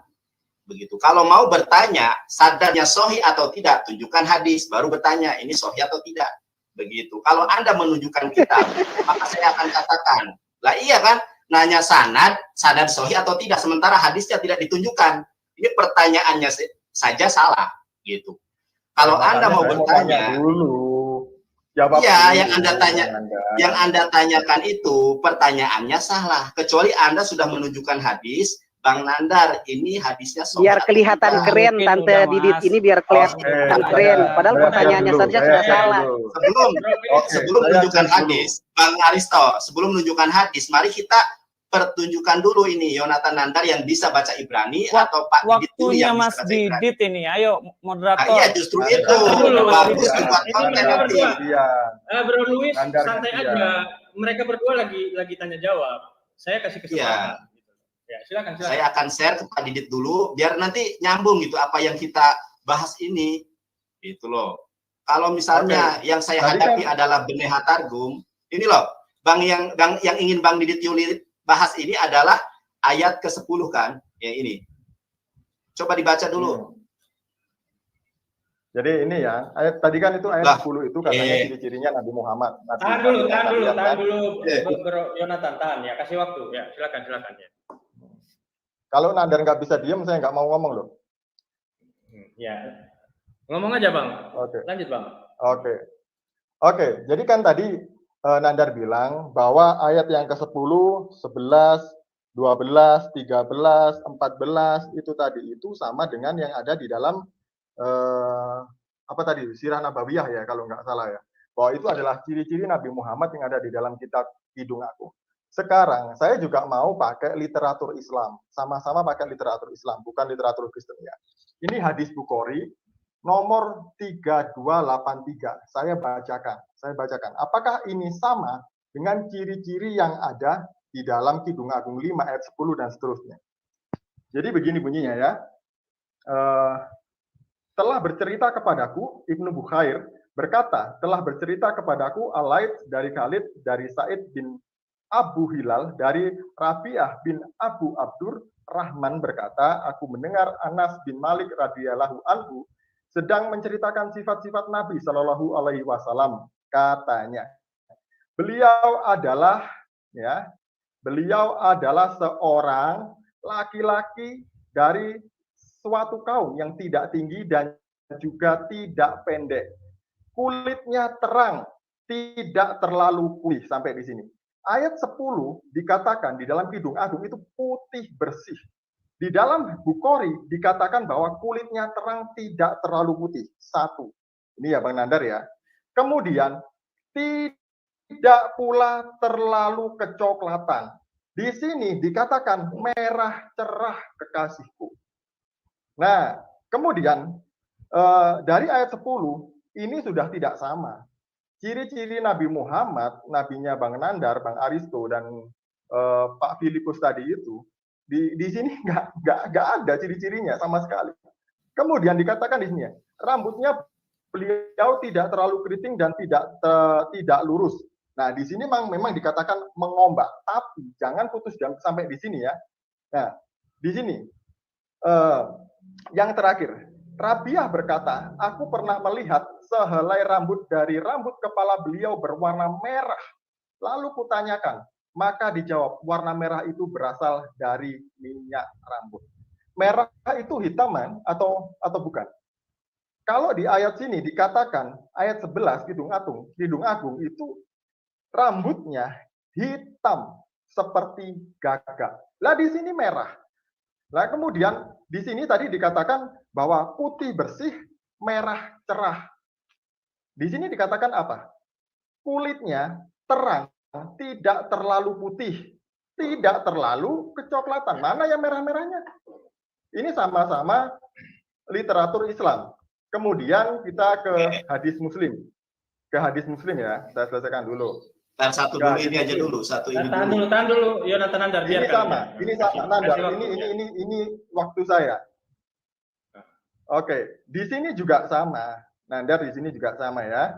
Begitu. Kalau mau bertanya sadatnya sahih atau tidak, tunjukkan hadis, baru bertanya ini sahih atau tidak. Begitu. Kalau Anda menunjukkan kitab, maka saya akan katakan, lah iya kan, nanya sanad sahih atau tidak, sementara hadisnya tidak ditunjukkan. Ini pertanyaannya saja salah gitu. Kalau Anda mau bertanya dulu. Jawab iya, dulu, yang Anda tanyakan itu pertanyaannya salah. Kecuali Anda sudah menunjukkan hadis, Bang Nandar, ini hadisnya biar kelihatan keren Tante Didit ini, biar kelihatan keren. Padahal pertanyaannya saja sudah salah. Sebelum menunjukkan hadis, Bang Aristo, sebelum menunjukkan hadis, mari kita pertunjukan dulu ini Yonatan Nandar yang bisa baca Ibrani atau Pak Didit dulu yang bisa baca Ibrani. Mas Didit ini, ayo moderator. Nah, iya justru itu bagus buat konten nanti. Bro Luis santai aja, mereka berdua lagi tanya jawab. Saya kasih kesempatan. Ya, silakan. Saya akan share ke Pak Didit dulu biar nanti nyambung gitu apa yang kita bahas ini. Gitu loh. Kalau misalnya yang saya hadapi adalah Beneha Targum, ini loh, Bang yang ingin Bang Didit Yuli bahas ini adalah ayat ke-10 kan? Ya ini. Coba dibaca dulu. Jadi ini ya, ayat tadi kan itu ayat 10 itu katanya ciri-cirinya Nabi Muhammad. Tahan dulu, Bro Yonatan, tahan ya, kasih waktu ya, silakan ya. Kalau Nandar nggak bisa diam, saya nggak mau ngomong loh. Ya, ngomong aja Bang. Oke. Lanjut Bang. Oke. Jadi kan tadi Nandar bilang bahwa ayat yang ke-10, 11, 12, 13, 14 itu tadi itu sama dengan yang ada di dalam Sirah Nabawiyah ya kalau nggak salah ya. Bahwa itu adalah ciri-ciri Nabi Muhammad yang ada di dalam kitab Kidung Agung. Sekarang saya juga mau pakai literatur Islam, sama-sama pakai literatur Islam, bukan literatur Kristen ya. Ini hadis Bukhari nomor 3283. Saya bacakan. Apakah ini sama dengan ciri-ciri yang ada di dalam Kidung Agung 5 ayat 10 dan seterusnya? Jadi begini bunyinya ya. Telah bercerita kepadaku, Ibnu Bukhair berkata, telah bercerita kepadaku Al-Laits dari Khalid, dari Sa'id bin Abu Hilal, dari Rabi'ah bin Abu Abdur Rahman berkata, aku mendengar Anas bin Malik radhiyallahu anhu sedang menceritakan sifat-sifat Nabi Shallallahu Alaihi Wasallam. Katanya, beliau adalah seorang laki-laki dari suatu kaum yang tidak tinggi dan juga tidak pendek. Kulitnya terang, tidak terlalu putih. Sampai di sini. Ayat 10 dikatakan di dalam Kidung Agung itu putih bersih. Di dalam Bukhari dikatakan bahwa kulitnya terang, tidak terlalu putih. 1. Ini ya Bang Nandar ya. Kemudian tidak pula terlalu kecoklatan. Di sini dikatakan merah cerah kekasihku. Nah, kemudian dari ayat 10 ini sudah tidak sama. Ciri-ciri Nabi Muhammad, nabinya Bang Nandar, Bang Aristo, dan Pak Filipus tadi itu, di sini nggak ada ciri-cirinya sama sekali. Kemudian dikatakan di sini, rambutnya beliau tidak terlalu keriting dan tidak lurus. Nah, di sini memang dikatakan mengombak, tapi jangan putus sampai di sini ya. Nah, di sini yang terakhir, Rabi'ah berkata, aku pernah melihat sehelai rambut dari rambut kepala beliau berwarna merah. Lalu kutanyakan, maka dijawab, warna merah itu berasal dari minyak rambut. Merah itu hitaman atau bukan? Kalau di ayat sini dikatakan, ayat 11 Kidung Agung itu rambutnya hitam seperti gagak. Lah di sini merah. Nah, kemudian di sini tadi dikatakan bahwa putih bersih, merah cerah. Di sini dikatakan apa? Kulitnya terang, tidak terlalu putih, tidak terlalu kecoklatan. Mana yang merah-merahnya? Ini sama-sama literatur Islam. Kemudian kita ke hadis Muslim. Ke hadis Muslim ya, saya selesaikan dulu. Dan satu dulu ini aja dulu, satu ini dulu. Tahan dulu, Yonatan Nandar. Ini sama Nandar. Ini waktu saya. Oke, di sini juga sama. Nandar di sini juga sama ya.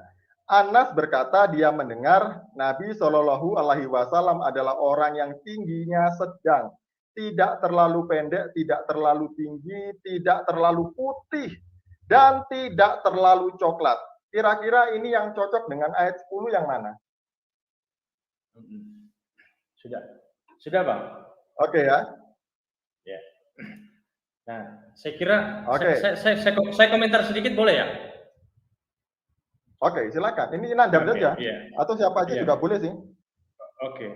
Anas berkata dia mendengar Nabi Shallallahu Alaihi Wasallam adalah orang yang tingginya sedang, tidak terlalu pendek, tidak terlalu tinggi, tidak terlalu putih, dan tidak terlalu coklat. Kira-kira ini yang cocok dengan ayat 10 yang mana? Sudah. Sudah, Bang? Oke ya. Ya. Nah, saya kira Oke. saya komentar sedikit boleh ya? Oke, silakan. Ini Nandar saja. Iya. Atau siapa aja juga boleh sih. Oke.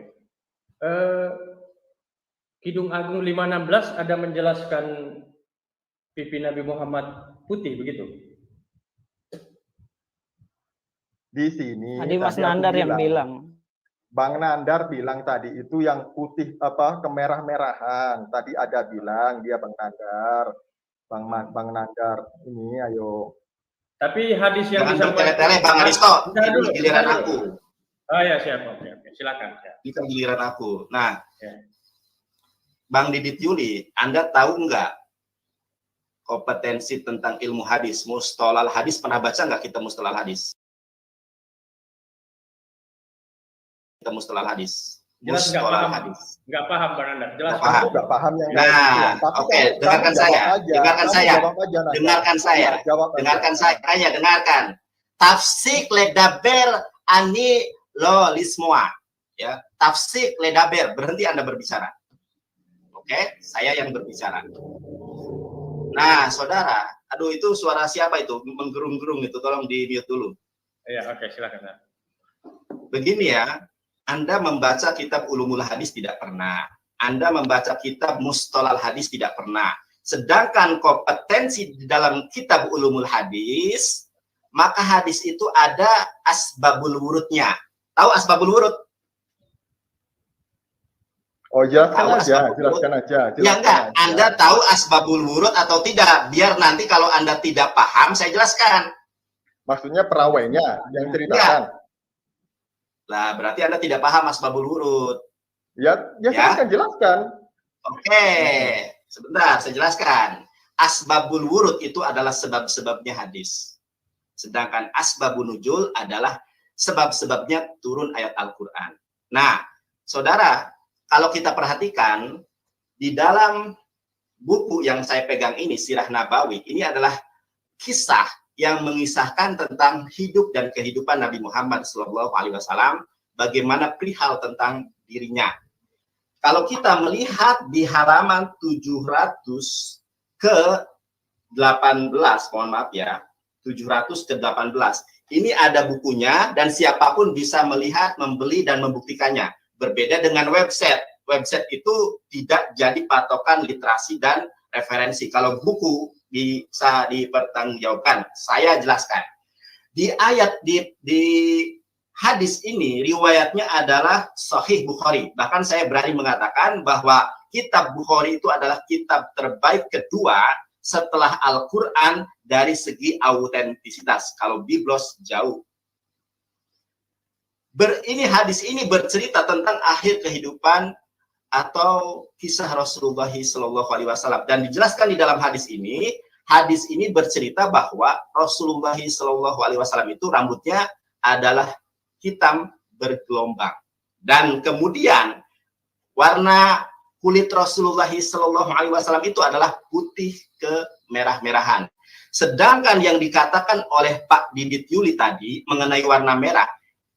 Kidung Agung 516 ada menjelaskan pipi Nabi Muhammad putih begitu? Di sini Tadi Mas Nandar yang bilang. Bang Nandar bilang tadi itu yang putih kemerah-merahan. Tadi ada bilang dia Bang Nandar. Bang Nandar ini ayo. Tapi hadis yang disampaikan tele Bang Aristo, ini giliran aku. Oh ya, siap. Oke. Silakan. Ini kan giliran aku. Nah, Bang Didit Yuli, Anda tahu nggak kompetensi tentang ilmu hadis, mustalahul hadis? Pernah baca nggak kita mustalahul hadis? Mustalahul hadis. Jelas nggak paham. Nggak paham, Bang Nandar. Jelas paham. Nggak paham yang oke, dengarkan saya. Dengarkan. Tafsir ledaber ani lo lismua. Ya, tafsir ledaber. Berhenti Anda berbicara. Oke, saya yang berbicara. Nah, saudara, aduh itu suara siapa itu? Menggerung-gerung itu, tolong di-mute dulu. Iya, oke, silakan. Begini ya. Anda membaca kitab ulumul hadis tidak pernah. Anda membaca kitab mustalahul hadis tidak pernah. Sedangkan kompetensi di dalam kitab ulumul hadis, maka hadis itu ada asbabul wurudnya. Tahu asbabul wurud? Oh, jelaskan aja. Ya enggak, Anda tahu asbabul wurud atau tidak? Biar nanti kalau Anda tidak paham, saya jelaskan. Maksudnya perawainya yang ceritakan. Ya. Lah, berarti Anda tidak paham asbabul wurud. Ya. Jelaskan. Oke, sebentar, saya jelaskan. Asbabul wurud itu adalah sebab-sebabnya hadis. Sedangkan asbabun nuzul adalah sebab-sebabnya turun ayat Al-Quran. Nah, saudara, kalau kita perhatikan, di dalam buku yang saya pegang ini, Sirah Nabawi, ini adalah kisah yang mengisahkan tentang hidup dan kehidupan Nabi Muhammad SAW, bagaimana perihal tentang dirinya. Kalau kita melihat di halaman 700 ke 18, mohon maaf ya, 700 ke 18, ini ada bukunya dan siapapun bisa melihat, membeli dan membuktikannya. Berbeda dengan website. Website itu tidak jadi patokan literasi dan referensi. Kalau buku bisa dipertanggungjawabkan. Saya jelaskan. Di hadis ini riwayatnya adalah Sahih Bukhari. Bahkan saya berani mengatakan bahwa kitab Bukhari itu adalah kitab terbaik kedua setelah Al-Quran dari segi autentisitas. Kalau Biblos jauh. Hadis ini bercerita tentang akhir kehidupan atau kisah Rasulullah SAW, dan dijelaskan di dalam hadis ini bercerita bahwa Rasulullah SAW itu rambutnya adalah hitam bergelombang, dan kemudian warna kulit Rasulullah SAW itu adalah putih kemerah-merahan. Sedangkan yang dikatakan oleh Pak Didit Yuli tadi mengenai warna merah,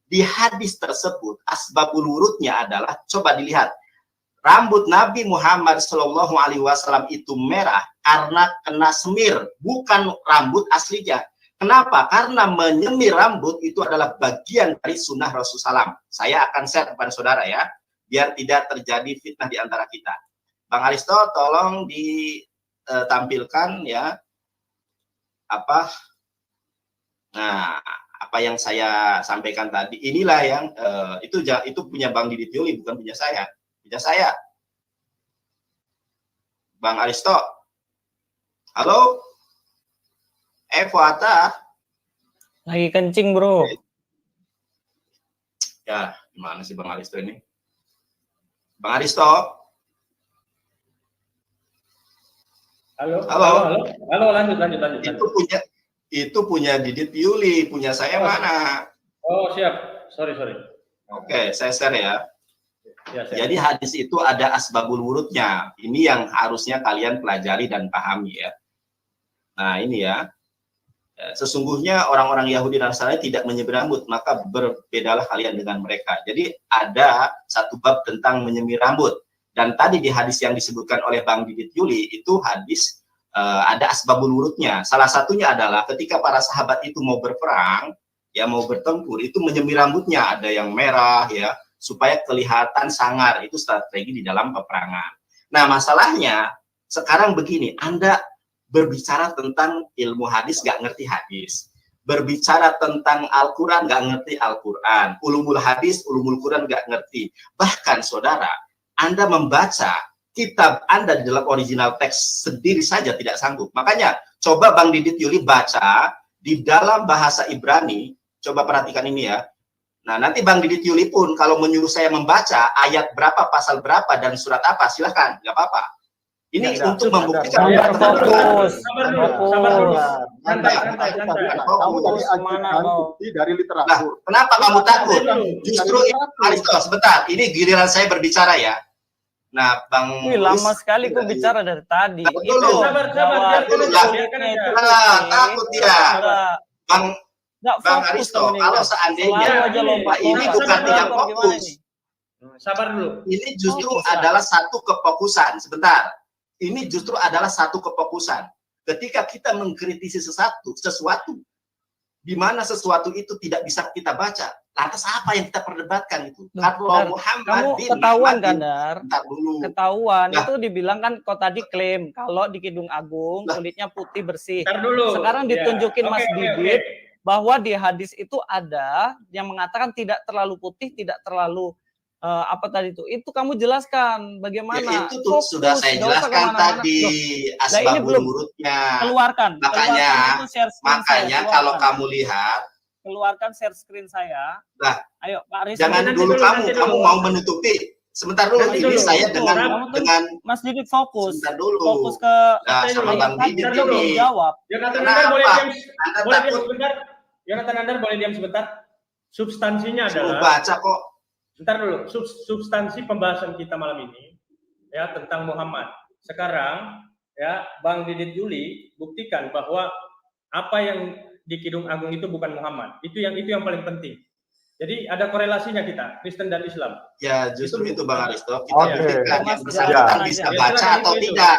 di hadis tersebut asbabul wurudnya adalah, coba dilihat, rambut Nabi Muhammad SAW itu merah karena kena semir, bukan rambut aslinya. Kenapa? Karena menyemir rambut itu adalah bagian dari sunnah Rasulullah SAW. Saya akan share kepada saudara ya, biar tidak terjadi fitnah di antara kita. Bang Aristo, tolong ditampilkan ya apa yang saya sampaikan tadi. Inilah yang itu punya Bang Didit Yuli, bukan punya saya. Saya, Bang Aristo, halo, Fuata, lagi kencing bro. Ya, gimana sih Bang Aristo ini? Bang Aristo, halo, lanjut. Itu punya Didit Yuli, punya saya mana? Oh siap, sorry. Oke, saya share ya. Ya, jadi hadis itu ada asbabul wurudnya. Ini yang harusnya kalian pelajari dan pahami ya. Nah ini ya. sesungguhnya orang-orang Yahudi dan Nasrani tidak menyemir rambut, maka berbedalah kalian dengan mereka. Jadi ada satu bab tentang menyemir rambut. Dan tadi di hadis yang disebutkan oleh Bang Didit Yuli, itu hadis ada asbabul wurudnya. Salah satunya adalah ketika para sahabat itu mau berperang, ya mau bertempur, itu menyemir rambutnya, ada yang merah ya, supaya kelihatan sangar. Itu strategi di dalam peperangan. Nah, masalahnya sekarang begini, Anda berbicara tentang ilmu hadis gak ngerti hadis, berbicara tentang Al-Quran gak ngerti Al-Quran, ulumul hadis, ulumul Quran gak ngerti. Bahkan saudara, Anda membaca kitab Anda di dalam original teks sendiri saja tidak sanggup. Makanya coba Bang Didit Yuli baca di dalam bahasa Ibrani, coba perhatikan ini ya. Nah, nanti Bang Didit Yuli pun kalau menyuruh saya membaca ayat berapa, pasal berapa, dan surat apa, silahkan, nggak apa-apa. Ini untuk membuktikan. Fokus. Sabar dulu. Santai. Kamu tadi ajukan bukti dari literatur. Nah, kenapa kamu takut? Justru Aristo, sebentar, ini giliran saya berbicara ya. Nah, Bang Wih, lama sekali kok bicara dari tadi. Sabar. Takut dia. Bang Aristo, kalau seandainya ini bukan tidak fokus. Sabar dulu. Ini justru adalah satu kefokusan. Sebentar. Ini justru adalah satu kefokusan. Ketika kita mengkritisi sesuatu, di mana sesuatu itu tidak bisa kita baca, lantas apa yang kita perdebatkan itu? Kalau Muhammad kamu ketahuan kan, Dar? dulu. Ketahuan, itu dibilang kan kok tadi klaim kalau di Kidung Agung kulitnya putih bersih. Sekarang ditunjukin Mas Didit bahwa di hadis itu ada yang mengatakan tidak terlalu putih, tidak terlalu apa tadi itu kamu jelaskan bagaimana. Ya, itu tuh sudah saya jelaskan tadi asbabul wurudnya. Keluarkan makanya kalau kamu lihat, keluarkan share screen saya. Nah, ayo Pak Aris, jangan dulu kamu mau menutupi. Sebentar dulu, ini saya dengan Mas Didit fokus. Sebentar dulu. Fokus ke sama Bang Didit ini. Jawab. Yonatan Nandar boleh diam sebentar. Yonatan Nandar boleh diam sebentar. Substansinya adalah baca kok. Bentar dulu, substansi pembahasan kita malam ini ya tentang Muhammad. Sekarang ya Bang Didit Yuli buktikan bahwa apa yang di Kidung Agung itu bukan Muhammad. Itu yang paling penting. Jadi ada korelasinya kita, Kristen dan Islam. Ya, justru itu Bang Aristo, kita buktikan yang bersangkutan bisa baca atau tidak.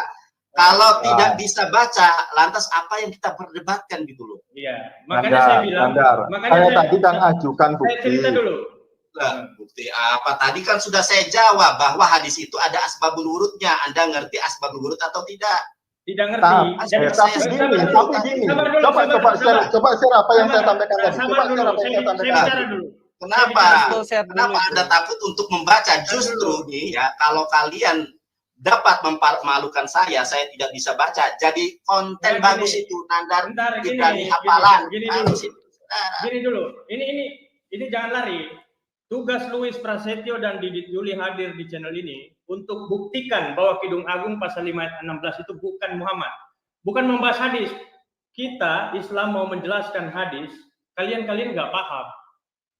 Kalau tidak bisa baca, lantas apa yang kita perdebatkan gitu loh. Iya, makanya saya bilang, saya tadi kan ajukan bukti. Saya cerita dulu. Nah, bukti apa? Tadi kan sudah saya jawab bahwa hadis itu ada asbabul wurudnya. Anda ngerti asbabul wurud atau tidak? Tidak ngerti. Tapi gini. Coba share apa yang saya sampaikan tadi. Coba share apa yang saya sampaikan. Kenapa Anda takut untuk membaca? Justru nih ya, kalau kalian dapat mempermalukan saya tidak bisa baca. Jadi konten bagus itu Nandar Ibrani hafalan. Gini dulu. Ini jangan lari. Tugas Louis Prasetyo dan Didit Yuli hadir di channel ini untuk buktikan bahwa Kidung Agung pasal 5 ayat 16 itu bukan Muhammad. Bukan membahas hadis. Kita Islam mau menjelaskan hadis, kalian nggak paham.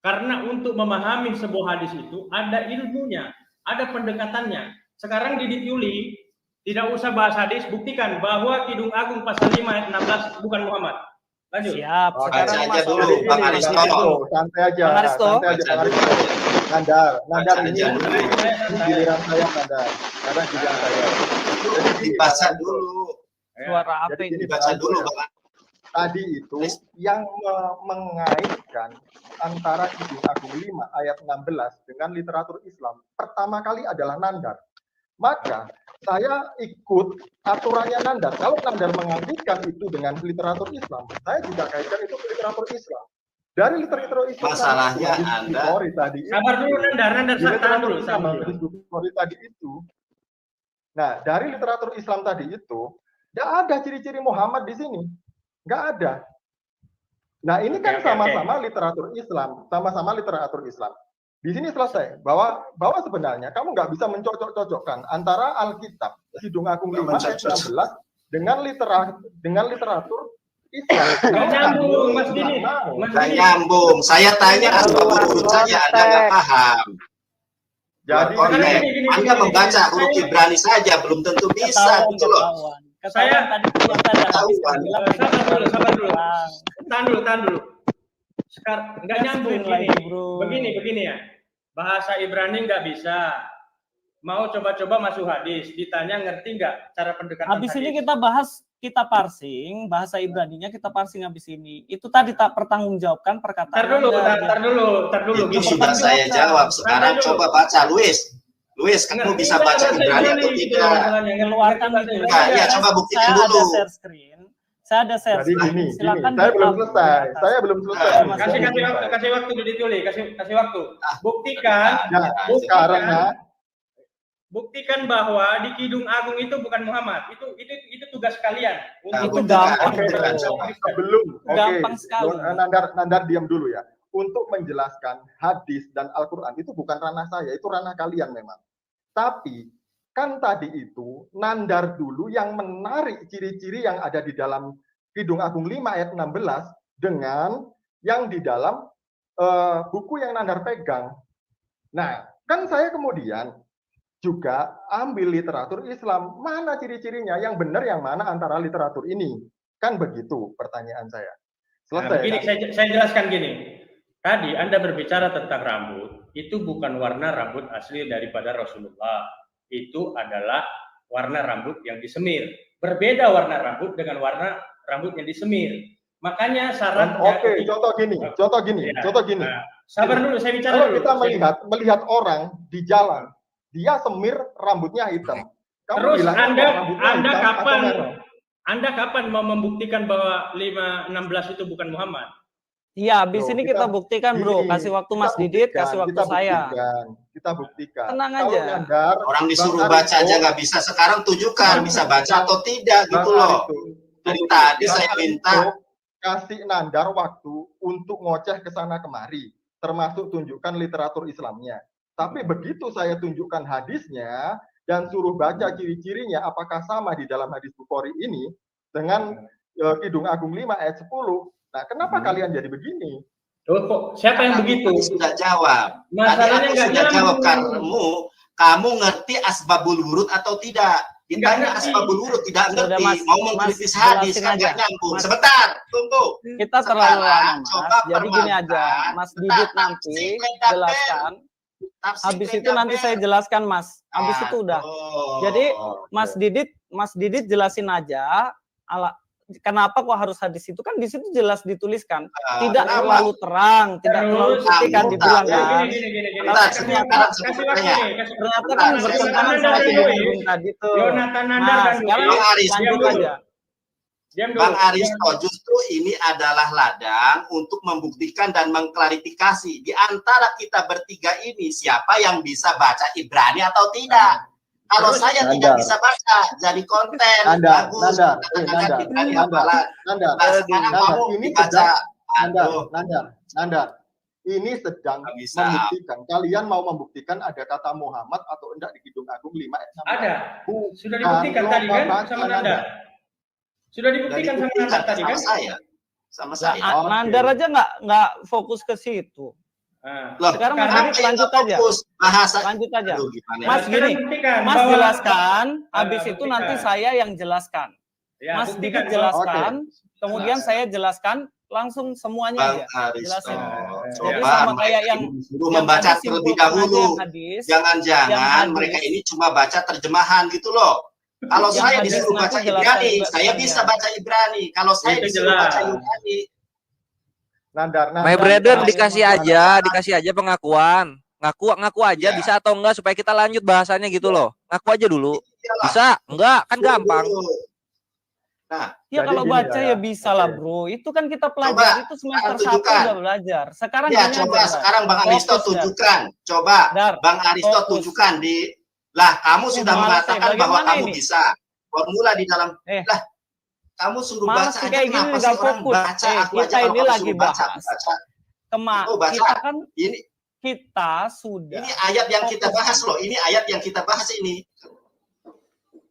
Karena untuk memahami sebuah hadis itu ada ilmunya, ada pendekatannya. Sekarang Didit Yuli tidak usah bahas hadis, buktikan bahwa Kidung Agung pasal 5 ayat 16 bukan Muhammad. Lanjut. Siap. Sekarang aja dulu, Bang Aristo. Santai aja. Nandar ini giliran saya, Nandar. Karena giliran saya. Jadi dibaca dulu. Suara apa ini? Dibaca dulu, Bang. Tadi itu yang mengaitkan antara Kidung Agung 5 ayat 16 dengan literatur Islam pertama kali adalah Nandar. Maka saya ikut aturannya Nandar. Kalau Nandar mengaitkan itu dengan literatur Islam, saya juga kaitkan itu ke literatur Islam. Dari literatur Islam. Masalahnya Anda. Sabar dulu Nandar tahan dulu. Tadi itu. Nah, dari literatur Islam tadi itu, tidak ada ciri-ciri Muhammad di sini. Nggak ada. Nah, ini kan sama-sama literatur Islam, sama-sama literatur Islam. Di sini selesai bahwa sebenarnya kamu nggak bisa mencocok-cocokkan antara Alkitab Kidung Agung 5 ayat 16 dengan literatur Islam. Nyambung, Mas Dini. Nyambung. Saya tanya asbabul wurud saja Anda nggak paham. Jadi Anda membaca huruf Ibrani saja belum tentu bisa gitu loh. Saya tadi yang tadi habis kan bilang sabar dulu. Tahan dulu. Sekarang nggak nyambung begini ya. Bahasa Ibrani nggak bisa. Mau coba-coba masuk hadis, ditanya ngerti nggak cara pendekatan habis hadis? ini kita bahas, kita parsing bahasa Ibraninya, kita parsing habis ini. Itu tadi tak pertanggungjawabkan perkataan. Tar dulu. Itu sudah saya jawab. Sekarang coba baca, Luis, kamu bisa baca Ibrani atau tidak? Mengeluarkan itu. Ya, coba buktikan dulu. Saya ada share screen. Jadi gini, silakan. saya belum selesai. Kasih waktu ditulis, kasih waktu. Buktikan. Sekarang ya. Buktikan bahwa di Kidung Agung itu bukan Muhammad. Itu tugas kalian. Itu gampang. Gampang sekali. Nandar diam dulu ya. Untuk menjelaskan hadis dan Al-Quran itu bukan ranah saya, itu ranah kalian memang. Tapi kan tadi itu Nandar dulu yang menarik ciri-ciri yang ada di dalam Kidung Agung 5 ayat 16 dengan yang di dalam buku yang Nandar pegang. Nah, kan saya kemudian juga ambil literatur Islam. Mana ciri-cirinya? Yang benar yang mana antara literatur ini? Kan begitu pertanyaan saya. Selesai. Begini, saya jelaskan gini. Tadi Anda berbicara tentang rambut. Itu bukan warna rambut asli daripada Rasulullah. Itu adalah warna rambut yang disemir. Berbeda warna rambut dengan warna rambut yang disemir. Makanya syaratnya... Oke, contoh gini. Nah, sabar dulu, saya bicara Kalau dulu. kita melihat orang di jalan, dia semir rambutnya hitam. Terus Anda kapan mau membuktikan bahwa 516 itu bukan Muhammad? Iya, habis ini kita buktikan, bro. Kasih waktu Mas Didit, kasih waktu saya. Kita buktikan. Tenang aja. Orang disuruh baca aja nggak bisa. Sekarang tunjukkan bisa baca atau tidak gitu loh. Dari tadi saya minta kasih Nandar waktu untuk ngoceh ke sana kemari, termasuk tunjukkan literatur Islamnya. Tapi begitu saya tunjukkan hadisnya dan suruh baca ciri-cirinya apakah sama di dalam hadis Bukhari ini dengan Kidung Agung 5 ayat 10. Nah, kenapa kalian jadi begini? Kok siapa yang begitu? Sudah jawab. Masalahnya Tadi aku sudah jawab kamu ngerti asbabul wurud atau tidak? Ditanya asbabul wurud tidak ngerti, mau mengkritis hadis kan nggak nyambung. Sebentar, tunggu. Kita terlalu lama, Mas. Jadi gini aja, Mas Didit nanti jelaskan. Habis itu nanti saya jelaskan, Mas. Habis itu udah. Jadi Mas Didit jelasin aja kenapa kok harus hadis itu, kan di situ jelas dituliskan tidak terlalu terang, tidak terlalu putih kan dibilang kan. Ternyata kan bertentangan sama Kidung tadi tuh. Nah, sekarang lanjut aja. Bang Aristo, justru ini adalah ladang untuk membuktikan dan mengklarifikasi di antara kita bertiga ini siapa yang bisa baca Ibrani atau tidak. Kalau saya tidak bisa baca, jadi konten bagus. Nandar, ini sedang membuktikan. Kalian mau membuktikan ada kata Muhammad atau enggak di Kidung Agung 5 ayat 16? Ada. Sudah dibuktikan tadi kan sama Nandar. Sudah dibuktikan sama Nandar tadi kan? Sama saya. Nandar aja nggak fokus ke situ. Loh, sekarang Mas lanjut aja. Lanjut aja. Mas gini, Mas jelaskan, habis itu nanti saya yang jelaskan. Mas Didit jelaskan, kemudian saya jelaskan, langsung semuanya aja. Jelasin. Jadi sama kayak yang membaca terlebih dahulu. Jangan-jangan mereka ini cuma baca terjemahan gitu loh. Kalau saya disuruh baca Ibrani, saya bisa baca Ibrani. Kalau saya disuruh baca Ibrani, Nandar, my brother, dikasih aja pengakuan. Ngaku aja bisa atau enggak supaya kita lanjut bahasanya gitu loh. Ngaku aja dulu. Bisa? Enggak, kan gampang. Nah, ya kalau baca ya bisa lah, bro. Itu kan kita pelajari itu semester 1 udah belajar. Sekarang ya coba sekarang Bang Aristo tunjukkan. Coba Bang Aristo tunjukkan lah kamu sudah mengatakan bahwa kamu bisa. Formula di dalam lah kamu suruh baca aja, kenapa sih orang baca? Aku kita aja ini lagi bahas. Kita kan kita sudah. Ini ayat yang kita bahas loh. Ini ayat yang kita bahas ini.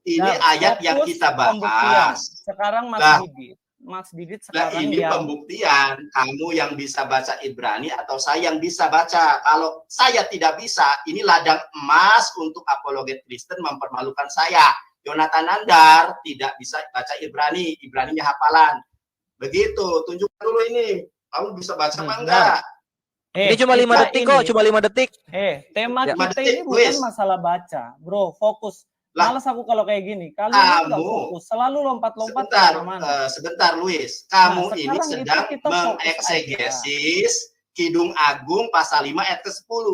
Ini ayat yang kita bahas. Sekarang Mas Didit sekarang ini pembuktian. Kamu yang bisa baca Ibrani atau saya yang bisa baca. Kalau saya tidak bisa, ini ladang emas untuk apologet Kristen mempermalukan saya. Yonatan Nandar tidak bisa baca Ibrani, Ibraninya hafalan. Begitu, tunjukkan dulu ini. Kamu bisa baca apa enggak? Ini cuma 5 detik kok, cuma 5 detik. Tema Ya. kita ini bukan masalah baca, bro. Fokus. Malas aku kalau kayak gini. Kalian nggak fokus, selalu lompat-lompat kemana-mana. Sebentar, Luis. Kamu ini sedang mengeksegesis Kidung Agung pasal 5 ayat ke-10.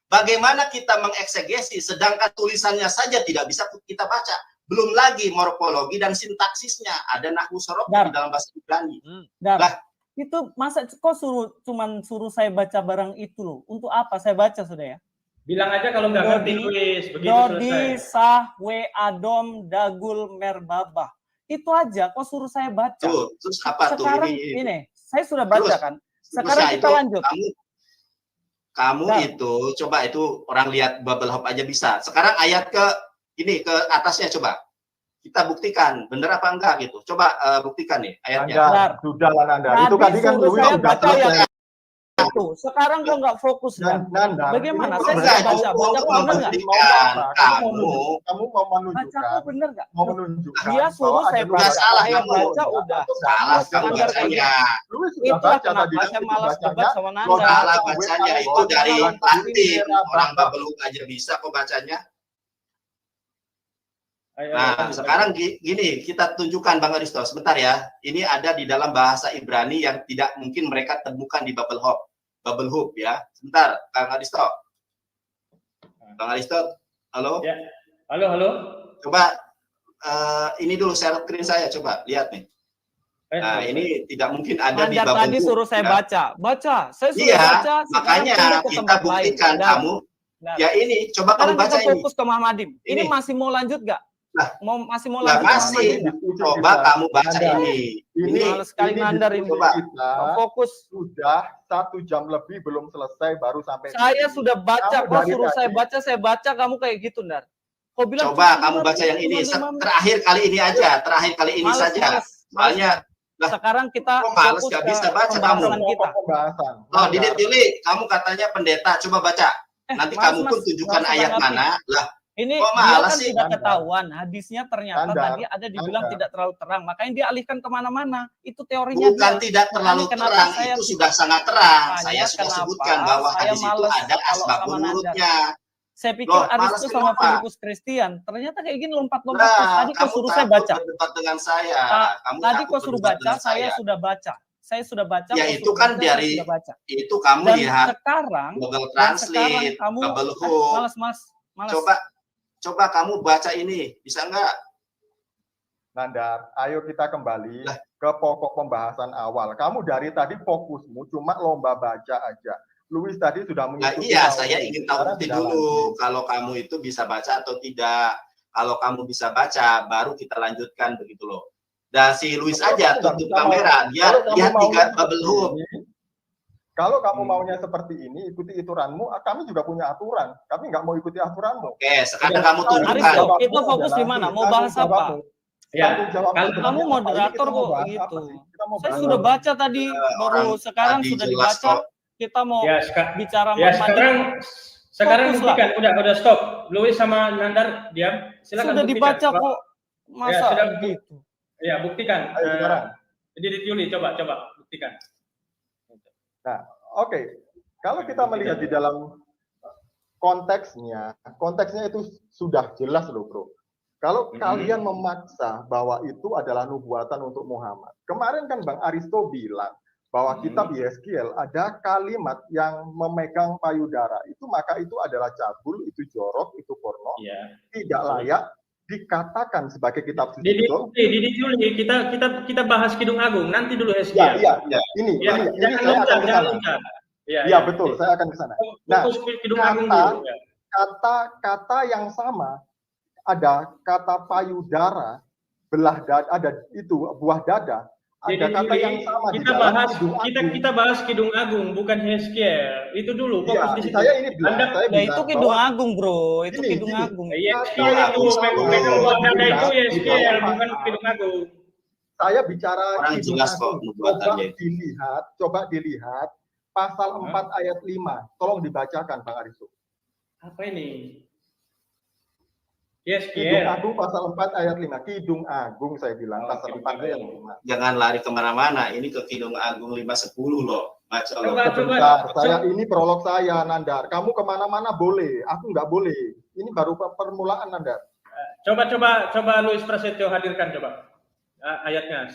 Bagaimana kita mengeksegesis sedangkan tulisannya saja tidak bisa kita baca? Belum lagi morfologi dan sintaksisnya. Ada nahwu sorof di dalam bahasa Ibrani. Itu masa kok cuman suruh saya baca barang itu loh. Untuk apa saya baca sudah ya? Bilang aja kalau nggak ngerti, Luis. Begitu Dodi, selesai. sah, we, adom, dagul, merbabah. Itu aja kok suruh saya baca. Terus apa sekarang, tuh? Ini saya sudah baca kan. Sekarang kita lanjut. Kamu itu coba itu orang lihat bubble hop aja bisa. Sekarang ayat ke atasnya coba. Kita buktikan bener apa enggak gitu. Coba buktikan nih ayatnya. Sudah lah Nanda. Itu tadi kan Luis saya sudah baca yang selesai. itu. Sekarang kok nggak fokus Nanda. Bagaimana? Saya baca bener nggak? Kamu mau menunjukkan. Baca bener nggak? Mau menunjukkan. Dia suruh saya baca. Salah saya kamu. baca udah. Salah kamu bacanya. Luis Itu sudah baca tadi. saya malas debat sama Nanda. Salah bacanya itu dari Latin. Orang bubble hop aja bisa kok bacanya. Nah, sekarang gini, kita tunjukkan Bang Aristo, sebentar ya. Ini ada di dalam bahasa Ibrani yang tidak mungkin mereka temukan di bubble hop ya. Sebentar, Bang Aristo. Bang Aristo, halo? Ya. Halo. Coba ini dulu share screen saya, coba lihat nih. Nah, ini tidak mungkin ada di bubble hop. Tadi suruh saya baca. Saya sudah baca. Makanya kita buktikan kamu. Ya ini, coba kamu baca ini. Fokus ke Muhammadim. Ini masih mau lanjut nggak? Masih mau lanjut? Masih. Coba kamu baca ini. Ini sekali Nandar ini. Coba. Fokus. Sudah 1 jam lebih belum selesai baru sampai. Saya sudah baca. Kok suruh saya baca, kamu kayak gitu, Ndar. Kok bilang coba kamu baca yang ini. Terakhir kali ini aja. Terakhir kali ini saja. Soalnya sekarang kita males nggak bisa baca kamu. Oh, Didit Yuli, kamu katanya pendeta. Coba baca. Nanti kamu pun tunjukkan ayat mana. Lah. Ini dia kan tidak ketahuan. Hadisnya ternyata tadi ada dibilang tidak terlalu terang. Makanya dia alihkan kemana-mana. Itu teorinya. Bukan tidak terlalu terang. Itu sudah sangat terang. Saya sudah sebutkan bahwa hadis itu ada asbabun nurutnya. Saya pikir Aristus sama Filipus Christian. Ternyata kayak gini lompat-lompat. Tadi kok suruh saya baca. Berdebat dengan saya. Tadi kok suruh baca, saya sudah baca. Saya sudah baca. Ya itu kan dari itu kamu lihat Google Translate, Bubble Hub. Malas. Coba kamu baca ini, bisa enggak? Nandar, ayo kita kembali ke pokok pembahasan awal. Kamu dari tadi fokusmu cuma lomba baca aja. Luis tadi sudah mengikuti. Iya, saya ingin tahu dulu kalau kamu itu bisa baca atau tidak. Kalau kamu bisa baca, baru kita lanjutkan begitu loh. Dan si Luis aja tutup kamera, dia lihat 3 bubble hub. Kalau kamu maunya seperti ini, ikuti aturanmu. Kami juga punya aturan. Kami nggak mau ikuti aturanmu. Oke, sekarang kamu tunjukkan. Itu fokus di mana? Mau bahas apa? Ya, kamu moderator kok gitu. Saya sudah baca tadi, baru sekarang sudah dibaca. Kita mau bicara. Ya, sekarang buktikan. Udah stop. Luis sama Nandar diam. Silakan. Sudah dibaca kok. Masa gitu? Ya, buktikan. Jadi Yuli, coba buktikan. Nah, oke. Kalau kita melihat di dalam konteksnya itu sudah jelas loh, bro. Kalau kalian memaksa bahwa itu adalah nubuatan untuk Muhammad. Kemarin kan Bang Aristo bilang bahwa kitab Yeskiel ada kalimat yang memegang payudara. Maka itu adalah cabul, itu jorok, itu porno. Tidak layak dikatakan sebagai kitab suci. Didi Juli, kita bahas Kidung Agung nanti dulu Yeskiel. Iya. Ini saya akan ke sana. Iya, betul, saya akan ke sana. Nah, kata yang sama ada kata payudara, belah dada, ada itu buah dada. Ada kata yang sama kita bahas Kidung Agung bukan Yeskiel. Itu dulu fokus di situ. Saya ini bilang, itu Kidung Agung, bro. Itu Kidung Agung. Yeskiel itu megang dada itu Yeskiel bukan Kidung Agung. Saya bicara Kidung Agung. Coba dilihat pasal 4 ayat 5. Tolong dibacakan Bang Aristo. Apa ini? Kidung Agung pasal 4 ayat 5. Kidung Agung saya bilang pasal 4 ayat 5. Jangan lari kemana-mana. Ini ke Kidung Agung 510 loh. Sebentar, ini prolog saya, Nandar. Kamu kemana-mana boleh, aku nggak boleh. Ini baru permulaan, Nandar. Coba Luis Prasetyo hadirkan coba ayatnya.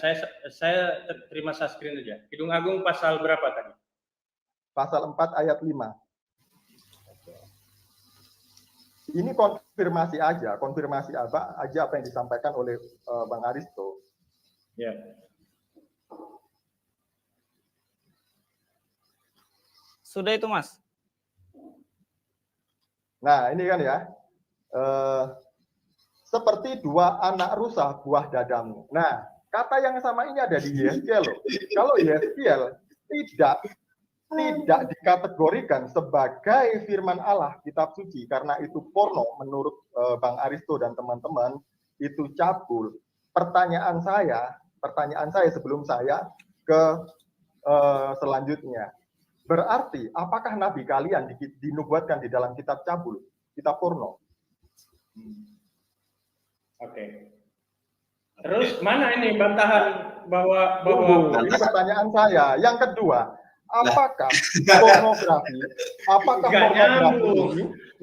Saya terima screen aja. Kidung Agung pasal berapa tadi? Pasal 4 ayat 5. Ini konfirmasi aja apa yang disampaikan oleh Bang Aristo. Ya. Sudah itu, Mas. Nah, ini kan ya. Seperti dua anak rusa buah dadamu. Nah, kata yang sama ini ada di Yeskiel loh. Kalau Yeskiel tidak dikategorikan sebagai firman Allah kitab suci karena itu porno menurut Bang Aristo dan teman-teman, itu cabul. Pertanyaan saya sebelum saya ke selanjutnya, berarti apakah nabi kalian dinubuatkan di dalam kitab cabul, kitab porno? Oke. Terus mana ini bantahan bahwa ini pertanyaan saya. Yang kedua, apakah pornografi?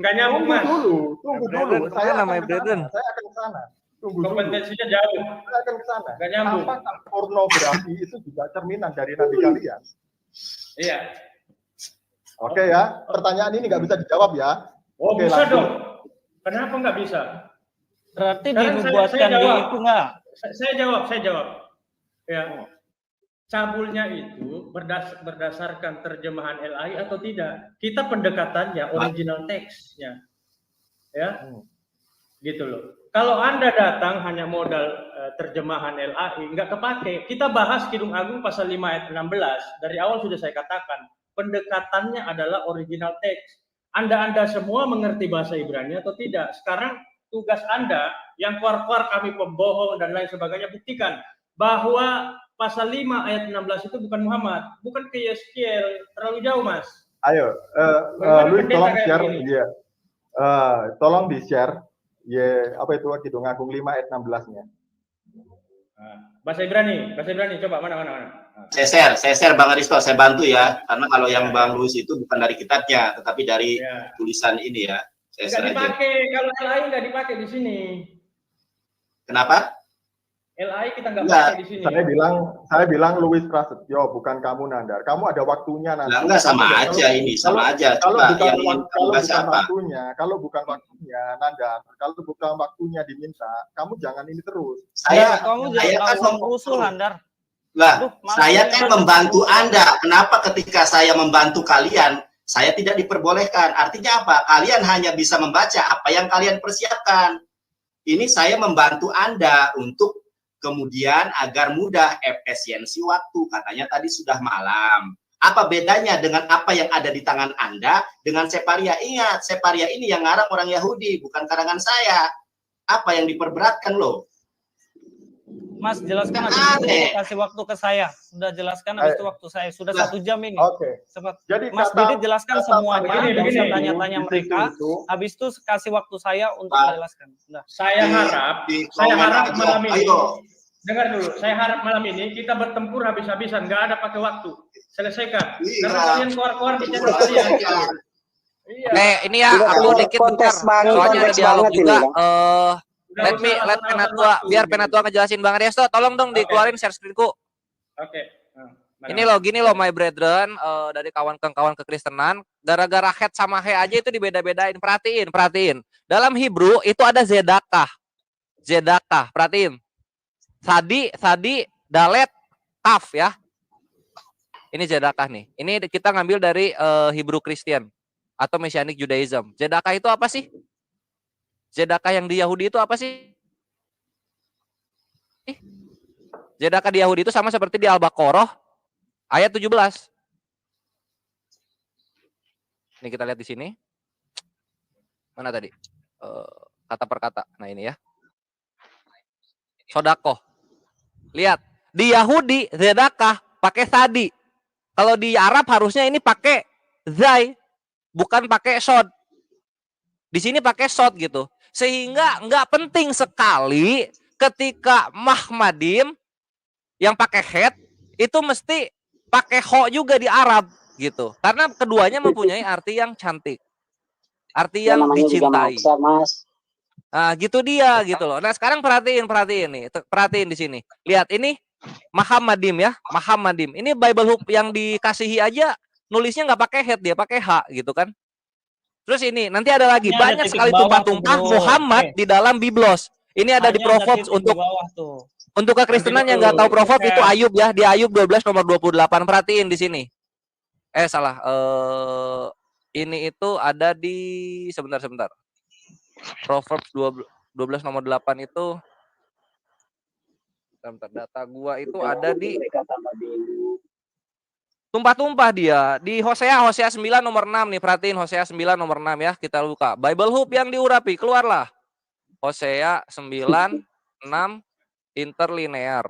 Nggak nyambung, Mas. Tunggu dulu. Saya akan ke sana. Kompetensinya jauh. Saya akan ke sana. Nggak nyambung. Apakah pornografi itu juga cerminan dari nabi kalian? Iya. Oke ya. Pertanyaan ini nggak bisa dijawab ya. Oh, Oke, bisa lanjut. dong. Kenapa nggak bisa? Berarti Sekarang dinubuatkan saya di jawab. itu nggak? Saya jawab. Ya. Cabulnya itu berdasarkan terjemahan LAI atau tidak? Kita pendekatannya original teksnya. Ya. Gitu loh. Kalau Anda datang hanya modal terjemahan LAI, nggak kepake. Kita bahas Kidung Agung pasal 5 ayat 16. Dari awal sudah saya katakan, pendekatannya adalah original teks. Anda semua mengerti bahasa Ibrani atau tidak? Sekarang tugas Anda yang keluar kami pembohong dan lain sebagainya, buktikan bahwa pasal 5 ayat 16 itu bukan Muhammad, bukan ke Yeskiel, terlalu jauh, Mas. Ayo, Luis tolong share, ya. Tolong di-share, ya, apa itu Kidung Agung 5 ayat 16-nya. Bahasa Ibrani, coba mana. Saya share Bang Aristo, saya bantu ya, karena kalau yang Bang Luis itu bukan dari kitabnya, tetapi dari tulisan ini ya. Nggak dipakai, kalau LAI nggak dipakai di sini. Kenapa? LAI kita nggak pakai di sini. Saya bilang Luis Prasetyo, bukan kamu, Nandar. Kamu ada waktunya nanti. Enggak, sama aja. Coba yang ingin kamu bahas apa? Kalau bukan waktunya, Nandar, kalau bukan waktunya diminta, kamu jangan ini terus. Kamu jangan rusuh, Nandar. Lah, saya kan membantu Anda. Kenapa ketika saya membantu kalian, saya tidak diperbolehkan? Artinya apa? Kalian hanya bisa membaca apa yang kalian persiapkan. Ini saya membantu Anda untuk kemudian agar mudah, efisiensi waktu. Katanya tadi sudah malam. Apa bedanya dengan apa yang ada di tangan Anda dengan Separia? Ingat, Separia ini yang ngarang orang Yahudi, bukan karangan saya. Apa yang diperberatkan loh? Mas, jelaskan habis itu kasih waktu ke saya. Sudah jelaskan habis itu waktu saya. Sudah 1 jam ini. Oke. Cepat. Jadi Mas Didit jelaskan semuanya. Nggak usah tanya-tanya mereka. Habis itu kasih waktu saya untuk menjelaskan. Sudah. Saya harap malam ini. Dengar dulu. Saya harap malam ini kita bertempur habis-habisan. Nggak ada pakai waktu. Selesaikan. Karena kalian keluar di channel kalian. Iya. Ini ya aku dikit bentar. Soalnya ada dialog juga. Let Penatua, biar Penatua ngejelasin Bang Aristo, tolong dong dikeluarin share screenku. Oke. Ini gini loh my brethren, dari kawan-kawan kekristenan, gara-gara het sama he aja itu dibeda-bedain. Perhatiin. Dalam Hebrew itu ada zedakah, perhatiin. Sadi, dalet, kaf ya. Ini zedakah nih. Ini kita ngambil dari Hebrew Christian atau Messianic Judaism. Zedakah itu apa sih? Zedakah yang di Yahudi itu apa sih? Zedakah di Yahudi itu sama seperti di Al-Baqarah ayat 17. Ini kita lihat di sini. Mana tadi? Kata per kata. Nah ini ya. Sodakoh. Lihat. Di Yahudi zedakah pakai sadi. Kalau di Arab harusnya ini pakai zai. Bukan pakai sod. Di sini pakai sod gitu. Sehingga nggak penting sekali ketika Mahmadim yang pakai het itu mesti pakai ho juga di Arab gitu. Karena keduanya mempunyai arti yang cantik. Arti yang dicintai. Maksa, Mas. Nah, gitu dia gitu loh. Nah, sekarang perhatiin nih. Perhatiin di sini. Lihat ini Mahamadim ya, Mahamadim. Ini Bible Hub yang dikasihi aja nulisnya nggak pakai het, dia pakai h gitu kan. Terus ini nanti ada lagi Ini banyak ada sekali tumpah-tumpah Muhammad di dalam Biblos. Ini ada di Proverbs untuk kekristenan yang nggak tahu Proverbs itu Ayub ya, di Ayub 12 nomor 28. Perhatiin di sini. Salah. Ini itu ada di sebentar. Proverbs 12 nomor 8 itu data gua itu ada di tumpah-tumpah dia di Hosea 9 nomor 6 nih, perhatiin Hosea 9 nomor 6 ya, kita buka Bible Hub yang diurapi, keluarlah Hosea 9 6 interlinear.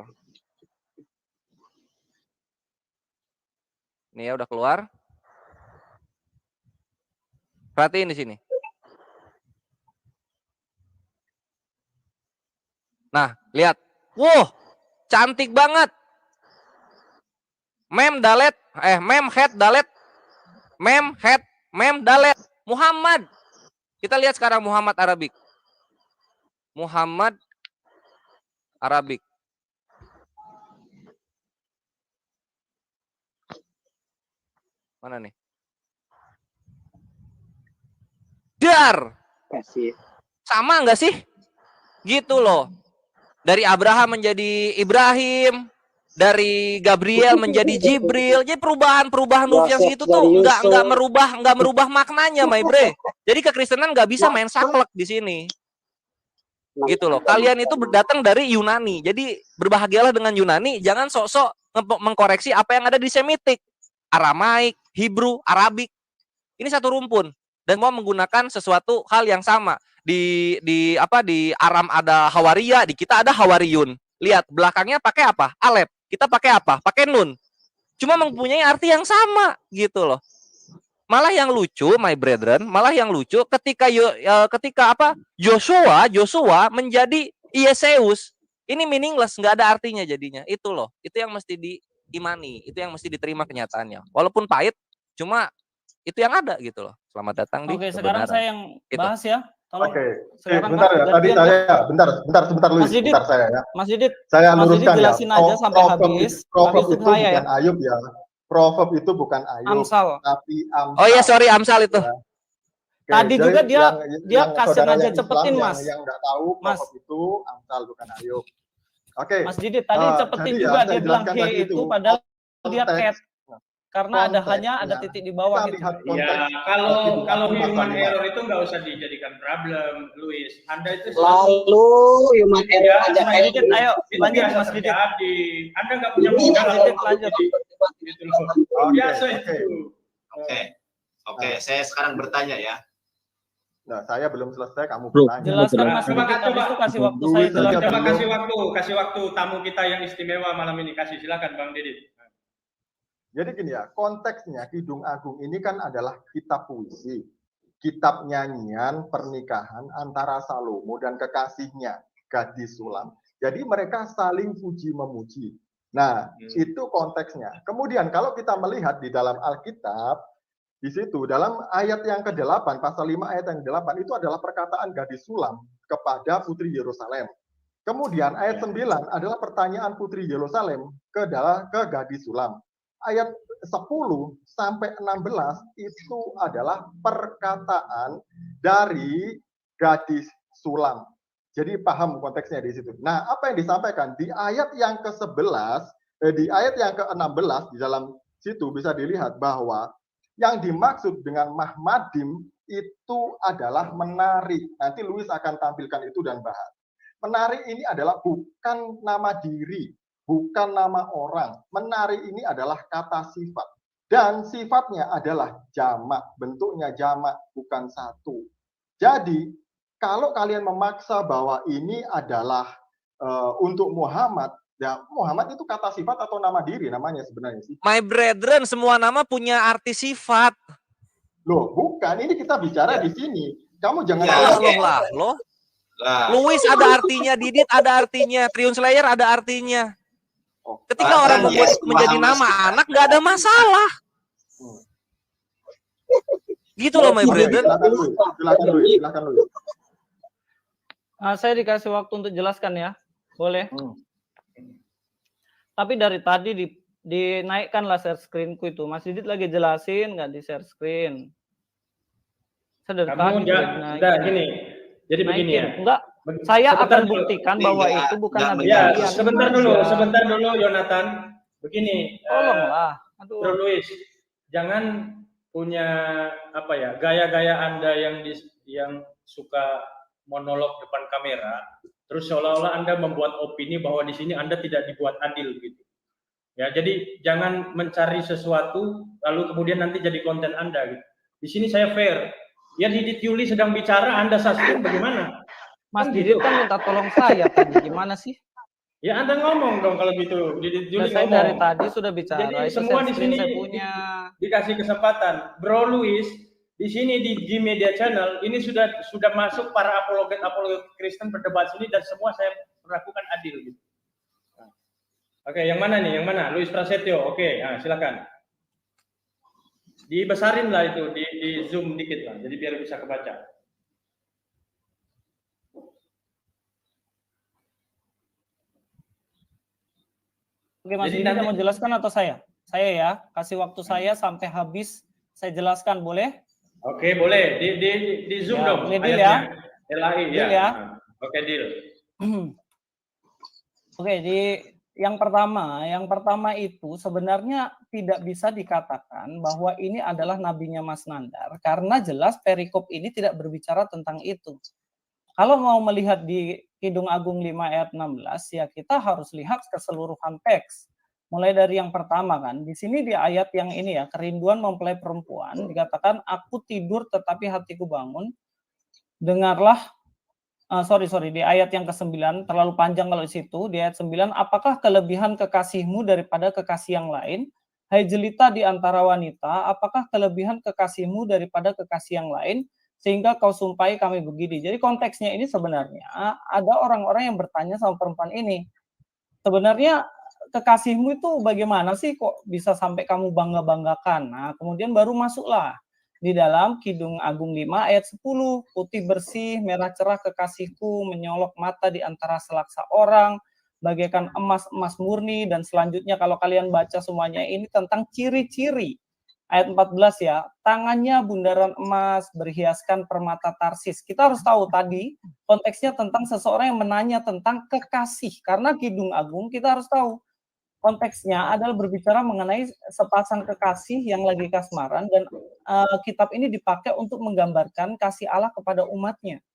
Nih ya udah keluar. Perhatiin di sini. Nah, lihat. Wow, cantik banget. Mem het dalet. Mem dalet. Muhammad. Kita lihat sekarang Muhammad Arabik. Muhammad Arabik. Mana nih? Dar. Sama nggak sih? Gitu loh. Dari Abraham menjadi Ibrahim, dari Gabriel menjadi Jibril. Jadi perubahan huruf yang segitu tuh nggak merubah maknanya, my bre. Jadi kekristenan nggak bisa main saklek di sini. Gitu loh. Kalian itu datang dari Yunani. Jadi berbahagialah dengan Yunani, jangan sok-sok mengkoreksi apa yang ada di Semitik, Aramaik, Hebrew, Arabik. Ini satu rumpun dan mau menggunakan sesuatu hal yang sama. Di Aram ada Hawaria, di kita ada Hawariyun. Lihat belakangnya pakai apa? Alef. Kita pakai apa? Pakai nun. Cuma mempunyai arti yang sama gitu loh. Malah yang lucu, my brethren, ketika Joshua menjadi Yeseus. Ini meaningless, nggak ada artinya jadinya. Itu loh. Itu yang mesti diimani, itu yang mesti diterima kenyataannya. Walaupun pahit, cuma itu yang ada gitu loh. Selamat datang di kebenaran. Sekarang saya yang bahas ya. Bentar ya. Tadi saya bentar Luis, bentar saya ya. Mas Didit, saya luruskan ya. Jelasin aja sampai habis. Proverb itu bukan Ayub ya. Proverb itu bukan Ayub, Amsal. tapi Amsal. Oh iya, sorry, Amsal itu. Ya. Tadi juga dia kasih aja cepetin, Mas. Yang nggak tahu Proverb itu Amsal bukan Ayub. Oke. Mas Didit tadi cepetin juga dia bilang he itu padahal dia cat. Karena ada titik di bawah gitu. Ya, kalau human error itu nggak usah dijadikan problem, Luis. Anda itu lalu human error aja. Mas Didit, ayo lanjut Mas Didit. Anda nggak punya modal. Lanjut. Biasa itu. Oke, saya sekarang bertanya ya. Nah, saya belum selesai, kamu bertanya. Jelaskan Mas Didit, habis itu kasih waktu saya jelaskan. Coba kasih waktu tamu kita yang istimewa malam ini. Silakan Bang Didit. Jadi gini ya, konteksnya Kidung Agung ini kan adalah kitab puisi, kitab nyanyian pernikahan antara Salomo dan kekasihnya, gadis Sulam. Jadi mereka saling puji memuji. Nah, itu konteksnya. Kemudian kalau kita melihat di dalam Alkitab, di situ dalam ayat yang ke-8, pasal 5 ayat yang ke-8 itu adalah perkataan gadis Sulam kepada putri Yerusalem. Kemudian ayat 9 adalah pertanyaan putri Yerusalem ke gadis Sulam. Ayat 10 sampai 16 itu adalah perkataan dari gadis Sulam. Jadi paham konteksnya di situ. Nah, apa yang disampaikan di ayat yang ke-11, di ayat yang ke-16 di dalam situ bisa dilihat bahwa yang dimaksud dengan Mahmadim itu adalah menari. Nanti Luis akan tampilkan itu dan bahas. Menari ini adalah bukan nama diri, bukan nama orang. Menari ini adalah kata sifat. Dan sifatnya adalah jamak. Bentuknya jamak, bukan satu. Jadi, kalau kalian memaksa bahwa ini adalah untuk Muhammad, ya Muhammad itu kata sifat atau nama diri namanya sebenarnya sih. My brethren, semua nama punya arti sifat. Loh, bukan. Ini kita bicara di sini. Kamu jangan loh. Louis ada artinya, Didit ada artinya, Triun Slayer ada artinya. Ketika orang membuat itu menjadi nama anak, nggak ada masalah. Gitu loh, my brother. Silakan Louis. Saya dikasih waktu untuk jelaskan ya, boleh? Tapi dari tadi dinaikkanlah share screen-ku itu. Mas Didit lagi jelasin, nggak di share screen. Saya dari tadi udah gini. Jadi begini ya. Enggak, saya akan buktikan bahwa itu bukan nabi. Ya, sebentar dulu Yonatan. Begini. Tolonglah. Bro Luis, jangan punya apa ya, gaya-gaya Anda yang suka monolog depan kamera, terus seolah-olah Anda membuat opini bahwa di sini Anda tidak dibuat adil gitu. Ya, jadi jangan mencari sesuatu lalu kemudian nanti jadi konten Anda gitu. Di sini saya fair. Ya Didit Yuli sedang bicara, Anda subscribe bagaimana? Mas Didit kan minta tolong saya tadi, gimana sih? Ya Anda ngomong dong kalau gitu. Didit Yuli saya ngomong. dari tadi sudah bicara. Jadi itu semua di sini saya punya. Dikasih kesempatan. Bro Luis, di sini di G Media Channel ini sudah masuk para apologet Kristen berdebat sini dan semua saya perlakukan adil gitu. Oke, yang mana nih? Yang mana? Luis Prasetyo. Oke, nah, silakan. Dibesarin lah itu, di zoom dikit lah, jadi biar bisa kebaca. Oke, Mas Didit mau jelaskan atau saya? Saya ya, kasih waktu saya sampai habis, saya jelaskan, boleh? Oke, boleh. Di zoom ya, dong. Deal ya. LAI ya. ya. Oke, deal. Oke, yang pertama itu sebenarnya tidak bisa dikatakan bahwa ini adalah nabinya Mas Nandar karena jelas perikop ini tidak berbicara tentang itu. Kalau mau melihat di Kidung Agung 5 ayat 16 ya kita harus lihat keseluruhan teks. Mulai dari yang pertama kan, di sini di ayat yang ini ya, kerinduan mempelai perempuan dikatakan aku tidur tetapi hatiku bangun. Dengarlah di ayat yang ke-9, terlalu panjang kalau di situ, di ayat 9, apakah kelebihan kekasihmu daripada kekasih yang lain? Hai jelita di antara wanita, apakah kelebihan kekasihmu daripada kekasih yang lain? Sehingga kau sumpahi kami begini. Jadi konteksnya ini sebenarnya, ada orang-orang yang bertanya sama perempuan ini, sebenarnya kekasihmu itu bagaimana sih kok bisa sampai kamu bangga-banggakan? Nah, kemudian baru masuklah di dalam Kidung Agung 5 ayat 10, putih bersih, merah cerah kekasihku, menyolok mata di antara selaksa orang, bagaikan emas-emas murni, dan selanjutnya kalau kalian baca semuanya ini tentang ciri-ciri. Ayat 14 ya, tangannya bundaran emas, berhiaskan permata Tarsis. Kita harus tahu tadi konteksnya tentang seseorang yang menanya tentang kekasih, karena Kidung Agung kita harus tahu konteksnya adalah berbicara mengenai sepasang kekasih yang lagi kasmaran dan kitab ini dipakai untuk menggambarkan kasih Allah kepada umatnya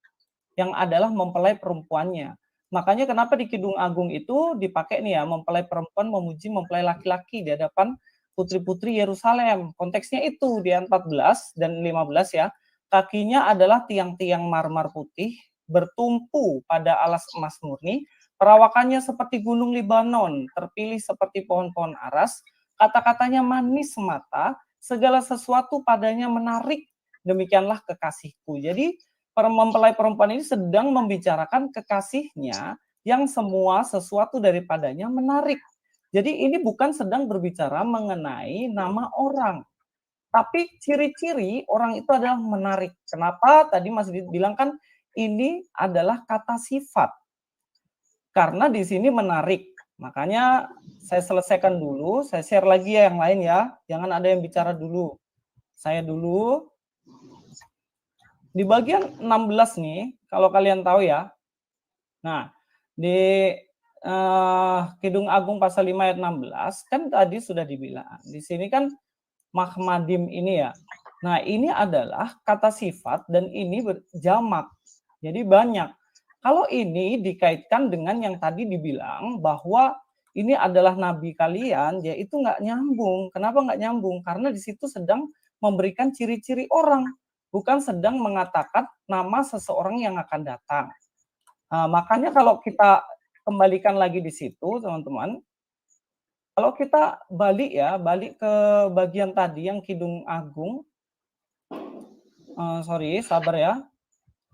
yang adalah mempelai perempuannya. Makanya kenapa di Kidung Agung itu dipakai nih ya, mempelai perempuan memuji mempelai laki-laki di hadapan putri-putri Yerusalem. Konteksnya itu di ayat 14 dan 15 ya. Kakinya adalah tiang-tiang marmer putih bertumpu pada alas emas murni. Perawakannya seperti gunung Libanon, terpilih seperti pohon-pohon aras, kata-katanya manis semata, segala sesuatu padanya menarik, demikianlah kekasihku. Jadi mempelai perempuan ini sedang membicarakan kekasihnya yang semua sesuatu daripadanya menarik. Jadi ini bukan sedang berbicara mengenai nama orang, tapi ciri-ciri orang itu adalah menarik. Kenapa? Tadi Mas Didit bilang kan ini adalah kata sifat. Karena di sini menarik. Makanya saya selesaikan dulu, saya share lagi ya yang lain ya. Jangan ada yang bicara dulu. Saya dulu. Di bagian 16 nih, kalau kalian tahu ya. Nah, di Kidung Agung pasal 5 ayat 16 kan tadi sudah dibilang. Di sini kan mahmadim ini ya. Nah, ini adalah kata sifat dan ini jamak. Jadi banyak. Kalau ini dikaitkan dengan yang tadi dibilang bahwa ini adalah nabi kalian, ya itu nggak nyambung. Kenapa nggak nyambung? Karena di situ sedang memberikan ciri-ciri orang, bukan sedang mengatakan nama seseorang yang akan datang. Nah, makanya kalau kita kembalikan lagi di situ, teman-teman, kalau kita balik ke bagian tadi yang Kidung Agung, sabar ya.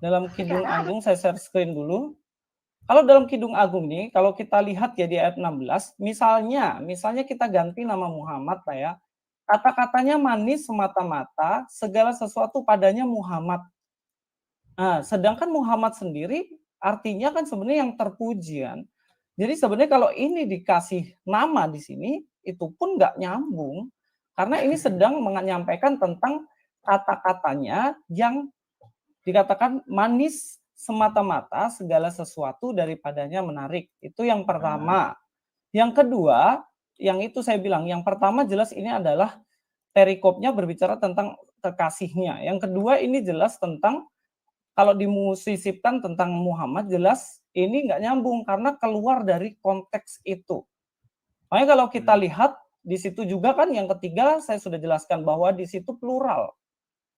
dalam Kidung Agung, saya share screen dulu. Kalau dalam Kidung Agung nih, kalau kita lihat ya di ayat 16, misalnya kita ganti nama Muhammad lah ya. Kata-katanya manis semata-mata, segala sesuatu padanya Muhammad. Nah, sedangkan Muhammad sendiri artinya kan sebenarnya yang terpuji kan. Jadi sebenarnya kalau ini dikasih nama di sini, itu pun nggak nyambung. Karena ini sedang menyampaikan tentang kata-katanya yang dikatakan manis semata-mata, segala sesuatu daripadanya menarik. Itu yang pertama. Yang kedua, yang itu saya bilang, yang pertama jelas ini adalah perikopnya berbicara tentang kekasihnya. Yang kedua ini jelas tentang, kalau dimusisipkan tentang Muhammad, jelas ini nggak nyambung karena keluar dari konteks itu. Makanya kalau kita lihat di situ juga kan yang ketiga saya sudah jelaskan bahwa di situ plural.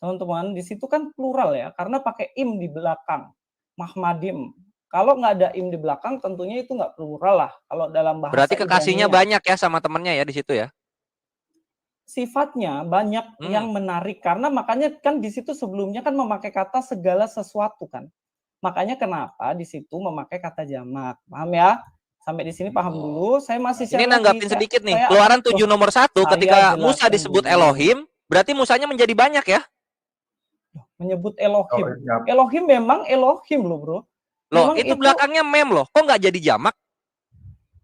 Teman-teman, di situ kan plural ya, karena pakai im di belakang. Mahmadim. Kalau nggak ada im di belakang, tentunya itu nggak plural lah. Kalau dalam bahasa Berarti kekasihnya Ibrani banyak ya sama temennya ya di situ ya? sifatnya banyak yang menarik. Karena makanya kan di situ sebelumnya kan memakai kata segala sesuatu kan. Makanya kenapa di situ memakai kata jamak. Paham ya? Sampai di sini paham dulu. Saya masih Ini nanggapin sedikit nih. saya, Keluaran 7 nomor 1 ketika Musa jelaskan disebut dulu. Elohim, berarti Musanya menjadi banyak ya? Menyebut Elohim. Oh, iya. Elohim memang Elohim loh bro. Loh, Memang itu belakangnya mem loh. Kok nggak jadi jamak?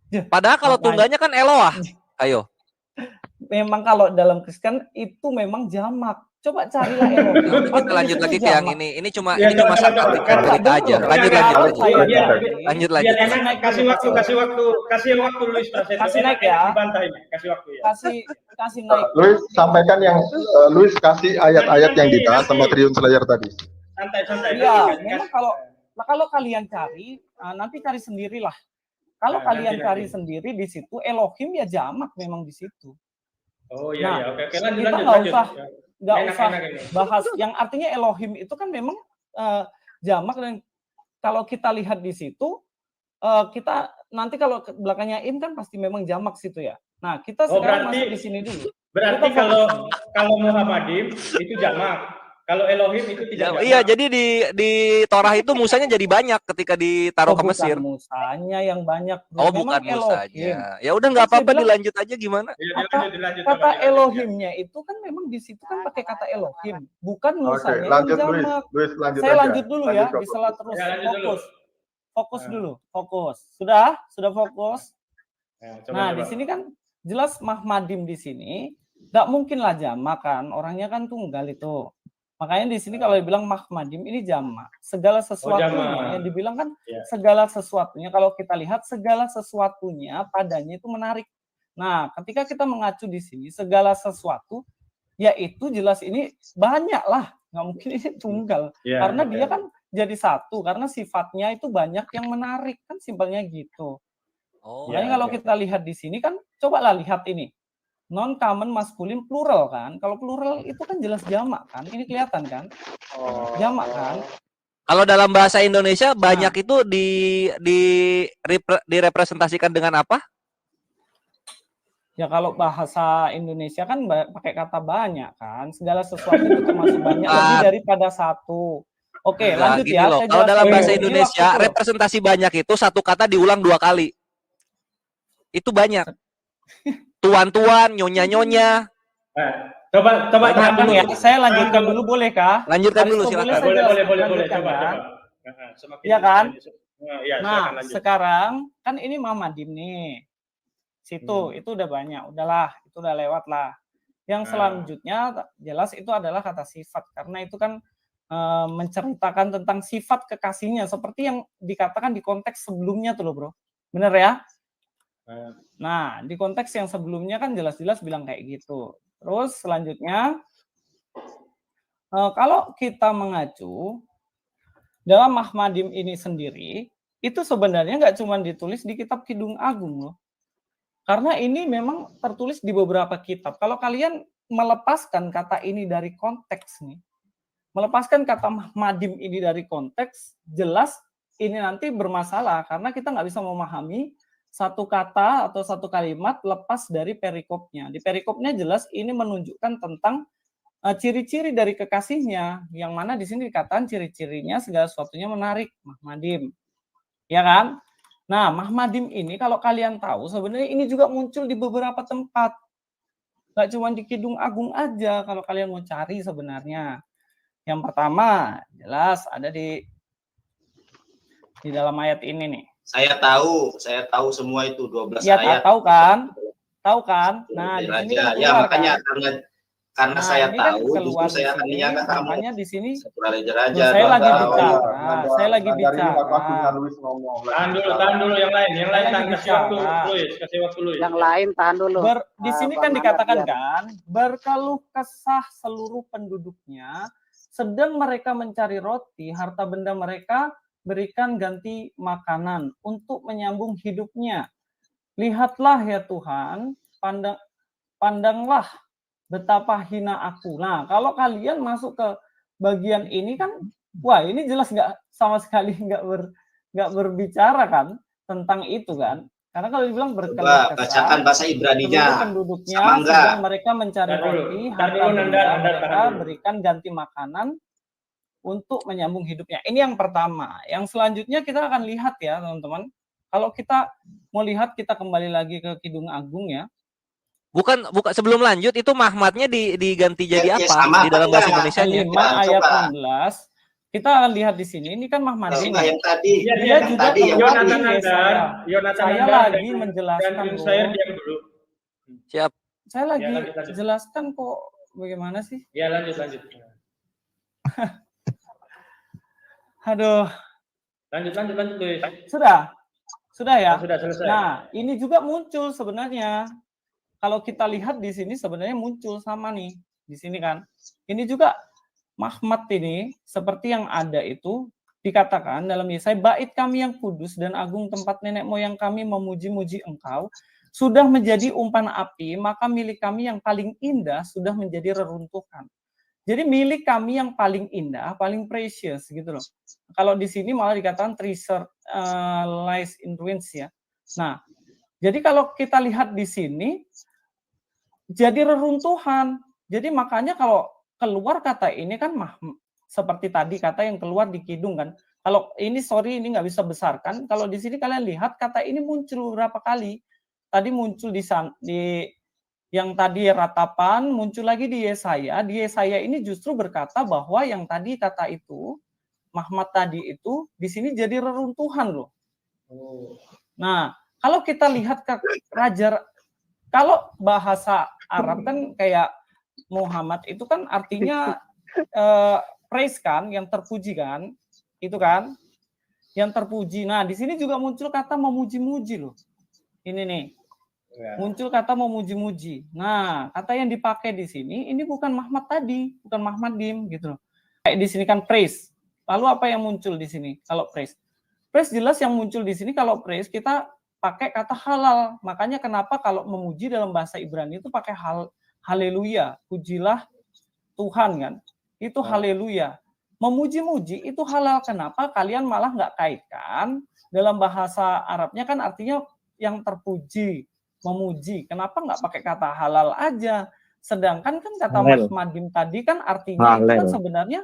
Ya, Padahal kalau makanya. tunggalnya kan Eloah. Ayo. Memang kalau dalam Kristen itu memang jamak. Coba carilah Elohim. Ya udah, kita lanjut Itu lagi ke jamak. yang ini. Ini cuma semantika cerita aja. Lanjut. Biar enak, kasih waktu Luis Prasetyo. Kasih naik ya. Dibantah ini, kasih waktu ya. Kasih naik. Luis sampaikan yang Luis kasih ayat-ayat yang dibahas sama Triun Slayer tadi. Santai. Iya, memang kalau kalian cari, nanti cari sendirilah. Kalau kalian cari sendiri di situ Elohim ya jamak memang di situ. Oh iya, oke, lanjut. Nggak usah bahas yang artinya Elohim itu kan memang jamak, dan kalau kita lihat di situ kita nanti kalau belakangnya im kan pasti memang jamak situ ya. Nah, kita sekarang masuk di sini dulu. Berarti kalau Muhammadim itu jamak. Kalau Elohim itu tidak jamak. Iya, jadi di Torah itu Musanya jadi banyak ketika ditaruh ke Mesir. Bukan Musanya yang banyak. Oh, bukan Musanya. Ya udah nggak apa-apa, dilanjut aja gimana? Dilanjut, kata Elohimnya itu kan memang di situ kan pakai kata Elohim, bukan Musanya. Lanjut yang Luis. jamak. Luis lanjut Saya aja. lanjut dulu ya, bisa terus. Fokus dulu. Sudah fokus. Nah, di sini kan jelas Mahmadim di sini nggak mungkin lah jamak kan, orangnya kan tunggal itu. Makanya di sini kalau dibilang Mahmadim ini jamak, segala sesuatunya yang dibilang kan segala sesuatunya. Kalau kita lihat segala sesuatunya padanya itu menarik. Nah, ketika kita mengacu di sini segala sesuatu, yaitu jelas ini banyak lah, nggak mungkin ini tunggal, karena dia kan jadi satu, karena sifatnya itu banyak yang menarik kan, simpelnya gitu. Makanya kalau kita lihat di sini kan, cobalah lihat ini. Non common maskulin plural kan. Kalau plural itu kan jelas jamak kan. Ini kelihatan kan? Jamak kan? Kalau dalam bahasa Indonesia banyak itu direpresentasikan dengan apa? Ya kalau bahasa Indonesia kan pakai kata banyak kan. Segala sesuatu itu termasuk banyak, lebih daripada satu. Oke, lanjut ya. Kalau dalam bahasa Indonesia representasi banyak itu satu kata diulang 2 kali. Itu banyak. Tuan-tuan, nyonya-nyonya. Coba tahan dulu ya. Saya lanjutkan dulu, boleh kah? Lanjutkan dulu, silakan. Boleh. Coba. Iya kan? Nah, sekarang kan ini Mahmadim nih. Situ itu udah banyak, udahlah, itu udah lewat lah. Yang selanjutnya jelas itu adalah kata sifat, karena itu kan menceritakan tentang sifat kekasihnya seperti yang dikatakan di konteks sebelumnya tuh loh, Bro. Bener ya? Nah, di konteks yang sebelumnya kan jelas-jelas bilang kayak gitu. Terus selanjutnya, kalau kita mengacu dalam Mahmadim ini sendiri, itu sebenarnya nggak cuma ditulis di kitab Kidung Agung loh. Karena ini memang tertulis di beberapa kitab. Kalau kalian melepaskan kata ini dari konteks nih, melepaskan kata Mahmadim ini dari konteks, jelas ini nanti bermasalah karena kita nggak bisa memahami satu kata atau satu kalimat lepas dari perikopnya. Di perikopnya jelas ini menunjukkan tentang ciri-ciri dari kekasihnya, yang mana di sini dikatakan ciri-cirinya segala sesuatunya menarik, Mahmadim. Ya kan? Nah, Mahmadim ini kalau kalian tahu sebenarnya ini juga muncul di beberapa tempat. Gak cuma di Kidung Agung aja kalau kalian mau cari sebenarnya. Yang pertama, jelas ada di dalam ayat ini nih. Saya tahu semua itu 12 ya, ayat. Tahu kan? Nah, di sini kan ya makanya kan? karena saya tahu, kan justru saya akan niaga kamu. Makanya di sini saya lagi bicara. Saya lagi bicara. Tahan dulu yang lain kasih waktu Luis. Yang lain tahan dulu. Di sini kan dikatakan kan, berkeluh kesah seluruh penduduknya, sedang mereka mencari roti, harta benda mereka berikan ganti makanan untuk menyambung hidupnya. Lihatlah ya Tuhan, pandanglah betapa hina aku. Nah, kalau kalian masuk ke bagian ini kan, wah ini jelas nggak sama sekali nggak berbicara kan tentang itu kan. Karena kalau dibilang berkeluh kesah, bacakan bahasa Ibraninya. Penduduknya sedang mereka mencari roti, harta benda mereka berikan ganti makanan untuk menyambung hidupnya. Ini yang pertama. Yang selanjutnya kita akan lihat ya teman-teman. Kalau kita mau lihat, kita kembali lagi ke Kidung Agung ya. Bukan sebelum lanjut itu Mahmadnya diganti jadi apa sama, di dalam bahasa Indonesianya? 5 ayat 16. Kita akan lihat di sini. Ini kan Mahmad ini. Yang tadi. Dia juga Yonatan saya lagi menjelaskan. Saya diam dulu. Siap. Saya lagi jelaskan kok bagaimana sih? Ya lanjut. Aduh. Lanjut. Sudah ya? Sudah selesai. Nah, ini juga muncul sebenarnya. Kalau kita lihat di sini sebenarnya muncul sama nih. Di sini kan. Ini juga Mahmad ini seperti yang ada itu dikatakan dalam Yesaya, bait kami yang kudus dan agung tempat nenek moyang kami memuji-muji engkau sudah menjadi umpan api, maka milik kami yang paling indah sudah menjadi reruntuhan. Jadi milik kami yang paling indah, paling precious gitu loh. Kalau di sini malah dikatakan treasure lies in ruins ya. Nah, jadi kalau kita lihat di sini jadi reruntuhan. Jadi makanya kalau keluar kata ini kan seperti tadi kata yang keluar di Kidung kan. Kalau ini ini nggak bisa besarkan. Kalau di sini kalian lihat kata ini muncul beberapa kali. Tadi muncul di yang tadi ratapan, muncul lagi di Yesaya. Di Yesaya ini justru berkata bahwa yang tadi kata itu, Mahmad tadi itu, di sini jadi reruntuhan loh. Nah, kalau kita lihat ke raja, kalau bahasa Arab kan kayak Muhammad itu kan artinya praise kan, yang terpuji kan, itu kan, yang terpuji. Nah, di sini juga muncul kata memuji-muji loh. Ini nih. Muncul kata memuji-muji. Nah, kata yang dipakai di sini ini bukan Mahmad tadi, bukan Mahmadim gitu loh. Kayak di sini kan praise. Lalu apa yang muncul di sini kalau praise? Praise jelas yang muncul di sini kalau praise kita pakai kata halal. Makanya kenapa kalau memuji dalam bahasa Ibrani itu pakai haleluya, pujilah Tuhan kan. Itu haleluya. Memuji-muji itu halal. Kenapa kalian malah nggak kaitkan? Dalam bahasa Arabnya kan artinya yang terpuji, memuji. Kenapa nggak pakai kata halal aja? Sedangkan kan kata Mahmadim tadi kan artinya itu kan sebenarnya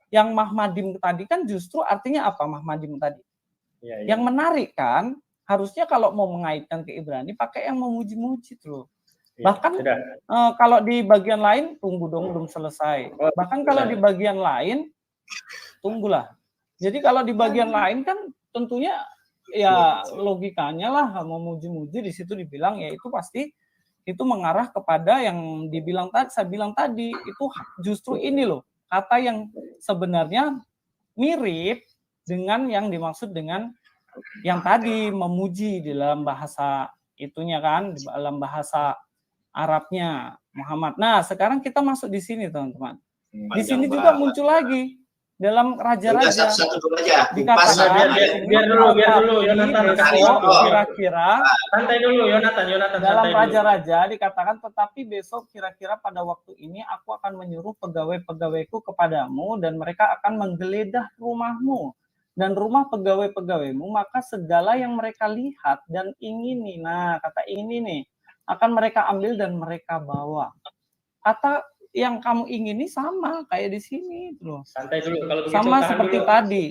yang Mahmadim tadi kan justru artinya apa Mahmadim tadi? Yang menarik kan harusnya kalau mau mengaitkan ke Ibrani pakai yang memuji-muji tuh. Bahkan kalau di bagian lain tunggu dong belum selesai. Bahkan kalau di bagian lain tunggulah. Jadi kalau di bagian lain kan tentunya ya logikanya lah memuji-muji di situ dibilang ya itu pasti itu mengarah kepada yang dibilang tadi, saya bilang tadi itu justru ini loh kata yang sebenarnya mirip dengan yang dimaksud dengan yang tadi memuji di dalam bahasa itunya kan di dalam bahasa Arabnya Muhammad. Nah sekarang kita masuk di sini teman-teman. Di sini juga muncul lagi dalam raja-raja dikatakan biar dulu Yonatan kira-kira santai dulu Yonatan dalam raja-raja dikatakan tetapi besok kira-kira pada waktu ini aku akan menyuruh pegawai-pegawaiku kepadamu dan mereka akan menggeledah rumahmu dan rumah pegawai-pegawaimu maka segala yang mereka lihat dan ingini, nah kata ini nih akan mereka ambil dan mereka bawa. Kata yang kamu ingini sama kayak di sini loh. Santai dulu kalau begitu. Sama seperti dulu. tadi.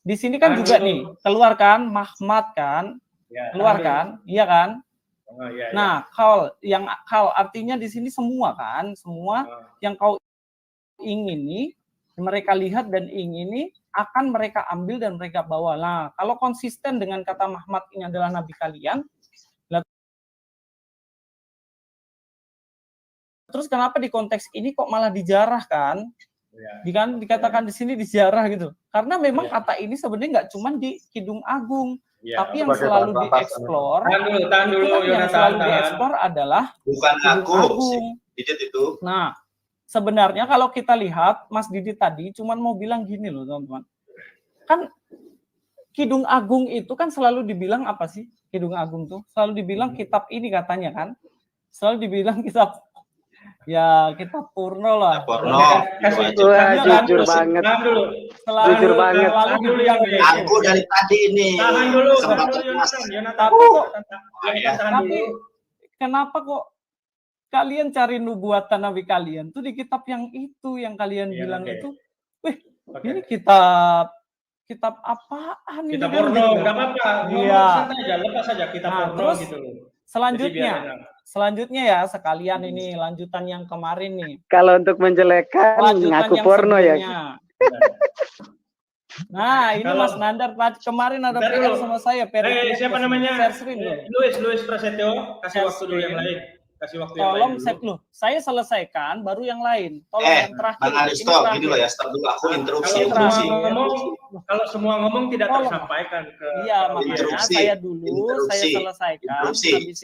Di sini kan Tahan juga dulu. nih, keluar kan Mahmad kan? Ya, Keluar kan? Iya kan? Oh, iya, nah, kal artinya di sini semua kan, semua yang kau ingini, mereka lihat dan ingini akan mereka ambil dan mereka bawa. Nah, kalau konsisten dengan kata Muhammad ini adalah nabi kalian, terus kenapa di konteks ini kok malah dijarah kan? Dikatakan di sini dijarah gitu. Karena memang kata ini sebenarnya nggak cuma di Kidung Agung, tapi yang selalu dieksplor, yang selalu dieksplor adalah bukan Kidung aku Agung. itu. Nah, sebenarnya kalau kita lihat Mas Didi tadi cuman mau bilang gini loh teman-teman. Kan Kidung Agung itu kan selalu dibilang apa sih? Kidung Agung tuh selalu dibilang kitab ini katanya kan. Selalu dibilang kitab kitab Purno lah. Purno. Jujur banget. Jujur banget. Aku dari tadi ini. Tahan dulu. Tapi kenapa kok kalian cari nubuatan nabi kalian tuh di kitab yang itu yang kalian bilang itu? Ini kitab apaan? Kitab Purno, nggak apa-apa. Santai aja, lepas aja kitab Purno gitu loh. Selanjutnya ya sekalian ini lanjutan yang kemarin nih. Kalau untuk menjelekkan ngaku porno ya. Nah, ini Mas Nandar kemarin ada PR sama saya. Siapa namanya? Luis Prasetyo, kasih waktu dulu yang lain. Tolong set loh. Saya selesaikan baru yang lain. Tolong yang terakhir. Bang Aristo, gini loh ya, stop dulu aku interupsi. Kalau semua ngomong tidak tersampaikan ke makanya saya selesaikan.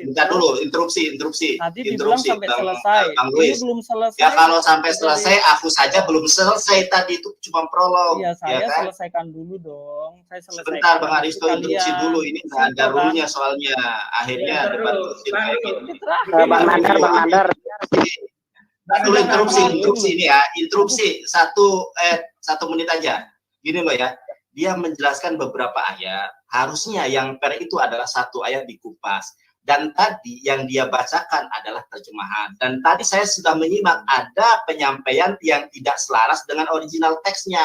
Bentar dulu, interupsi. Tadi dibilang sampai selesai. Ini belum selesai. Ya kalau sampai selesai, aku saja belum selesai tadi itu cuma prolog. Iya, saya selesaikan dulu dong. Sebentar Bang Aristo interupsi dulu, ini nggak ada rule-nya soalnya. Akhirnya debat Bang Nandar. Dulu interupsi ini ya, interupsi 1 menit aja. Gini loh ya, dia menjelaskan beberapa ayat. Harusnya yang per itu adalah 1 ayat dikupas. Dan tadi yang dia bacakan adalah terjemahan. Dan tadi saya sudah menyimak ada penyampaian yang tidak selaras dengan original teksnya.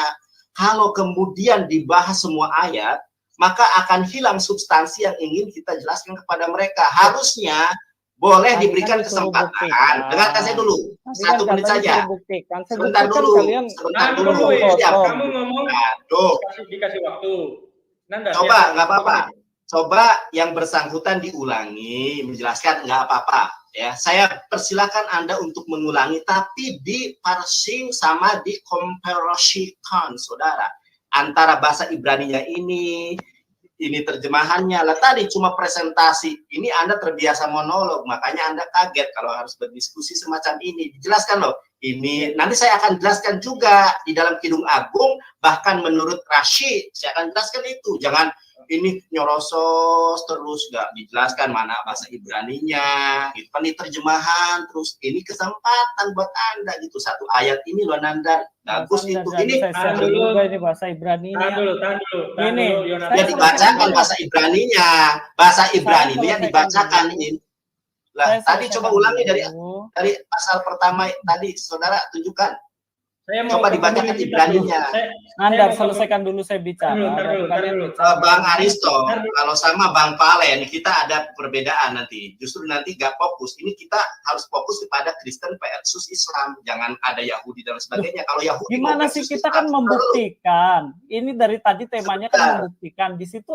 Kalau kemudian dibahas semua ayat, maka akan hilang substansi yang ingin kita jelaskan kepada mereka. Harusnya boleh diberikan kesempatan. Dengarkan saya dulu, 1 menit saja. Sebentar dulu. Kamu ngomong, dikasih waktu. Coba, nggak apa-apa. Coba yang bersangkutan diulangi, menjelaskan nggak apa-apa. Ya, saya persilakan Anda untuk mengulangi, tapi di parsing sama di komparasikan, saudara. Antara bahasa Ibraninya ini terjemahannya lah. Tadi cuma presentasi, ini Anda terbiasa monolog, makanya Anda kaget kalau harus berdiskusi semacam ini. Dijelaskan loh, ini nanti saya akan jelaskan juga di dalam Kidung Agung, bahkan menurut Rashid saya akan jelaskan itu. Jangan ini nyorosos terus nggak dijelaskan mana bahasa Ibraninya, gitu kan, ini terjemahan terus. Ini kesempatan buat Anda gitu, 1 ayat ini loh Nandar, bagus itu. Ini ini bahasa Ibraninya. Tahan dulu. Ini ya dibacakan bahasa Ibraninya, dibacakan ini. Lah tadi coba ulangi dari pasal pertama tadi, saudara tunjukkan. Coba dibacakan Ibraninya. Nandar, selesaikan dulu saya bicara. Bang Aristo, kalau sama Bang Palen kita ada perbedaan nanti. Justru nanti nggak fokus. Ini kita harus fokus kepada Kristen versus Islam. Jangan ada Yahudi dan sebagainya. Kalau Yahudi gimana sih, kita kan membuktikan. Ini dari tadi temanya kan membuktikan. Di situ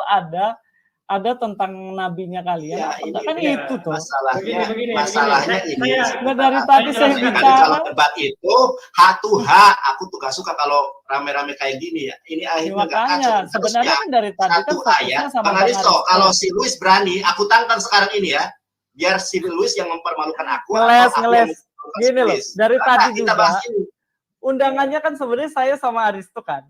ada tentang nabinya kalian. Ya, kan itu tuh. Masalahnya ini. Dari tadi saya bicara. Kalau debat itu H2H, aku tuh gak suka kalau rame-rame kayak gini ya. Ini akhirnya gak kacau. Sebenarnya kan dari tadi kan ayat. Bang Aristo, kalau si Luis berani, aku tantang sekarang ini ya. Biar si Luis yang mempermalukan aku. Ngeles. Gini loh, dari tadi juga. Undangannya kan sebenarnya saya sama Aristo kan.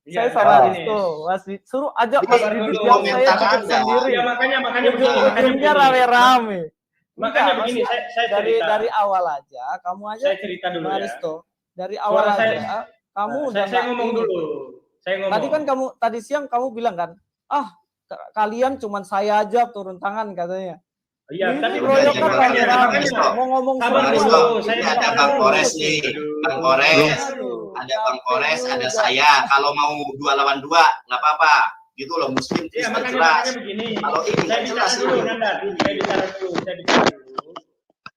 Saya sama Aristo, suruh aja Mas Didi biar saya bikin sendiri. Ya makanya begini. Rame-rame. Makanya begini, saya dari awal aja, kamu aja. Saya cerita dulu Aristo. Dari awal aja, kamu udah. Saya ngomong dulu. Tadi kan tadi siang kamu bilang kan, kalian cuman saya aja turun tangan katanya. Iya, Ini tadi proyek udah, apa nih, Ram? Risto. Mau ngomong Sabar Bang semua. Risto, dulu, saya ini mau ada Bang ngomong. Kores nih, Bang Kores. Aduh, Ada Bang capek Kores, ada juga. saya. Kalau mau 2 lawan 2, nggak apa-apa. Gitu loh, Muslim Iya, Kristen makanya jelas. begini. Kalau ini Saya nggak bicara jelas dulu, ini. Nanda. Saya bicara dulu.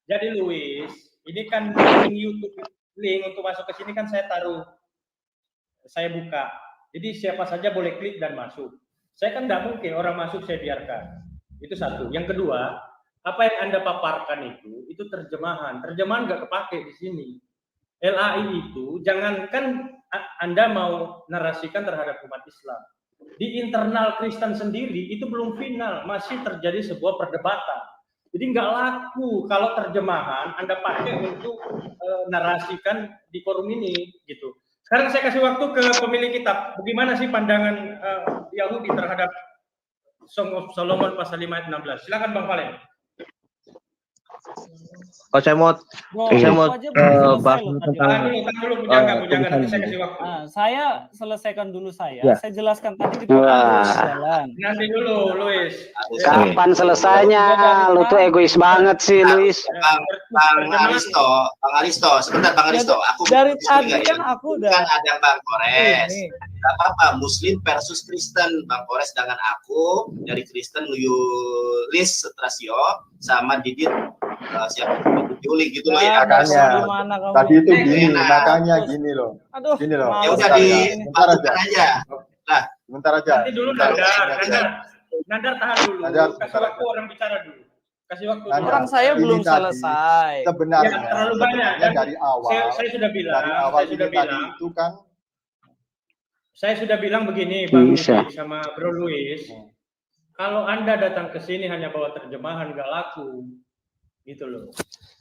Jadi Luis, ini kan link YouTube, link untuk masuk ke sini kan saya buka. Jadi siapa saja boleh klik dan masuk. Saya kan nggak mungkin orang masuk saya biarkan. Itu satu. Yang kedua, apa yang Anda paparkan itu terjemahan. Terjemahan nggak kepake di sini. LAI itu jangankan Anda mau narasikan terhadap umat Islam. Di internal Kristen sendiri itu belum final, masih terjadi sebuah perdebatan. Jadi nggak laku kalau terjemahan Anda pakai untuk narasikan di forum ini gitu. Sekarang saya kasih waktu ke pemilik kitab. Bagaimana sih pandangan Yahudi terhadap Song of Solomon pasal 5 ayat 16? Silakan Bang Valen. Oh, saya mau bahas tentang Jangan nanti saya kasih waktu. Nah, saya selesaikan dulu saya. Ya. Saya jelaskan tadi di Wah. jalan. Nanti dulu, Luis. Kapan selesainya? Lu tuh egois banget sih, Luis. Bang Aristo, sebentar Bang Aristo. Aku Dari diskusi tadi nggak kan aku udah Kan ada Bang Kores. ini. Gak apa-apa, Muslim versus Kristen. Bang Kores dengan aku, dari Kristen Yulis Setrasio, sama Didit siapa? Yuli gitu loh ya. Makanya, Gimana kamu? tadi itu gini, Enak. makanya gini loh. Aduh, Gini loh. Ya udah males Bentar ini. dilakukan aja. Sebentar aja. Nanti dulu Bentar. Nandar tahan dulu. Nandar, Kasih bentar waktu aja. orang bicara dulu. Kasih waktu Nandar. dulu. Orang saya Ini belum tadi selesai. Sebenarnya, Ya, terlalu banyak. sebenarnya dari awal, Saya sudah bilang, dari awal ini tadi itu kan saya sudah bilang begini, Bang Bisa. Didi sama Bro Luis. Kalau Anda datang ke sini hanya bawa terjemahan nggak laku, gitu loh.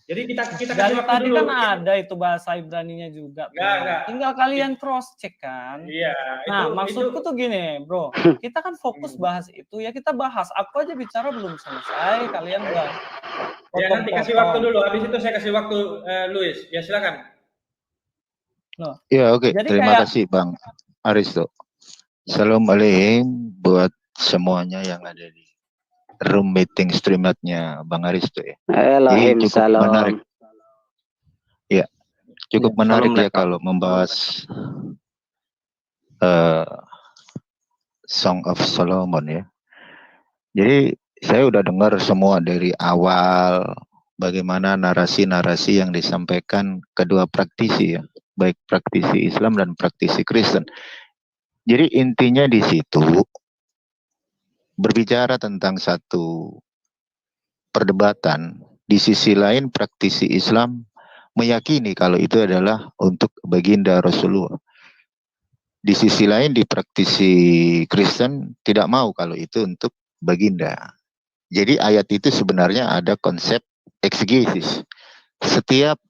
Jadi kita kasih Dari waktu tadi dulu. kan ada itu bahasa Ibraninya juga. Nggak. Tinggal kalian cross check kan. Iya. Nah, maksudku tuh gini, Bro. Kita kan fokus bahas itu ya kita bahas. Aku aja bicara belum selesai, kalian udah. Ya nanti kasih waktu dulu. Habis itu saya kasih waktu Luis. Ya silakan. Ya oke, Jadi terima kayak- kasih Bang Aristo. Assalamualaikum buat semuanya yang ada di room meeting streamatnya Bang Aristo ya. Elohim Cukup salam. menarik. Ya, cukup Ya, menarik salam ya kalau membahas Song of Solomon ya. Jadi saya udah dengar semua dari awal bagaimana narasi-narasi yang disampaikan kedua praktisi ya, baik praktisi Islam dan praktisi Kristen. Jadi intinya di situ berbicara tentang satu perdebatan. Di sisi lain praktisi Islam meyakini kalau itu adalah untuk baginda Rasulullah. Di sisi lain di praktisi Kristen tidak mau kalau itu untuk baginda. Jadi ayat itu sebenarnya ada konsep eksegesis. Setiap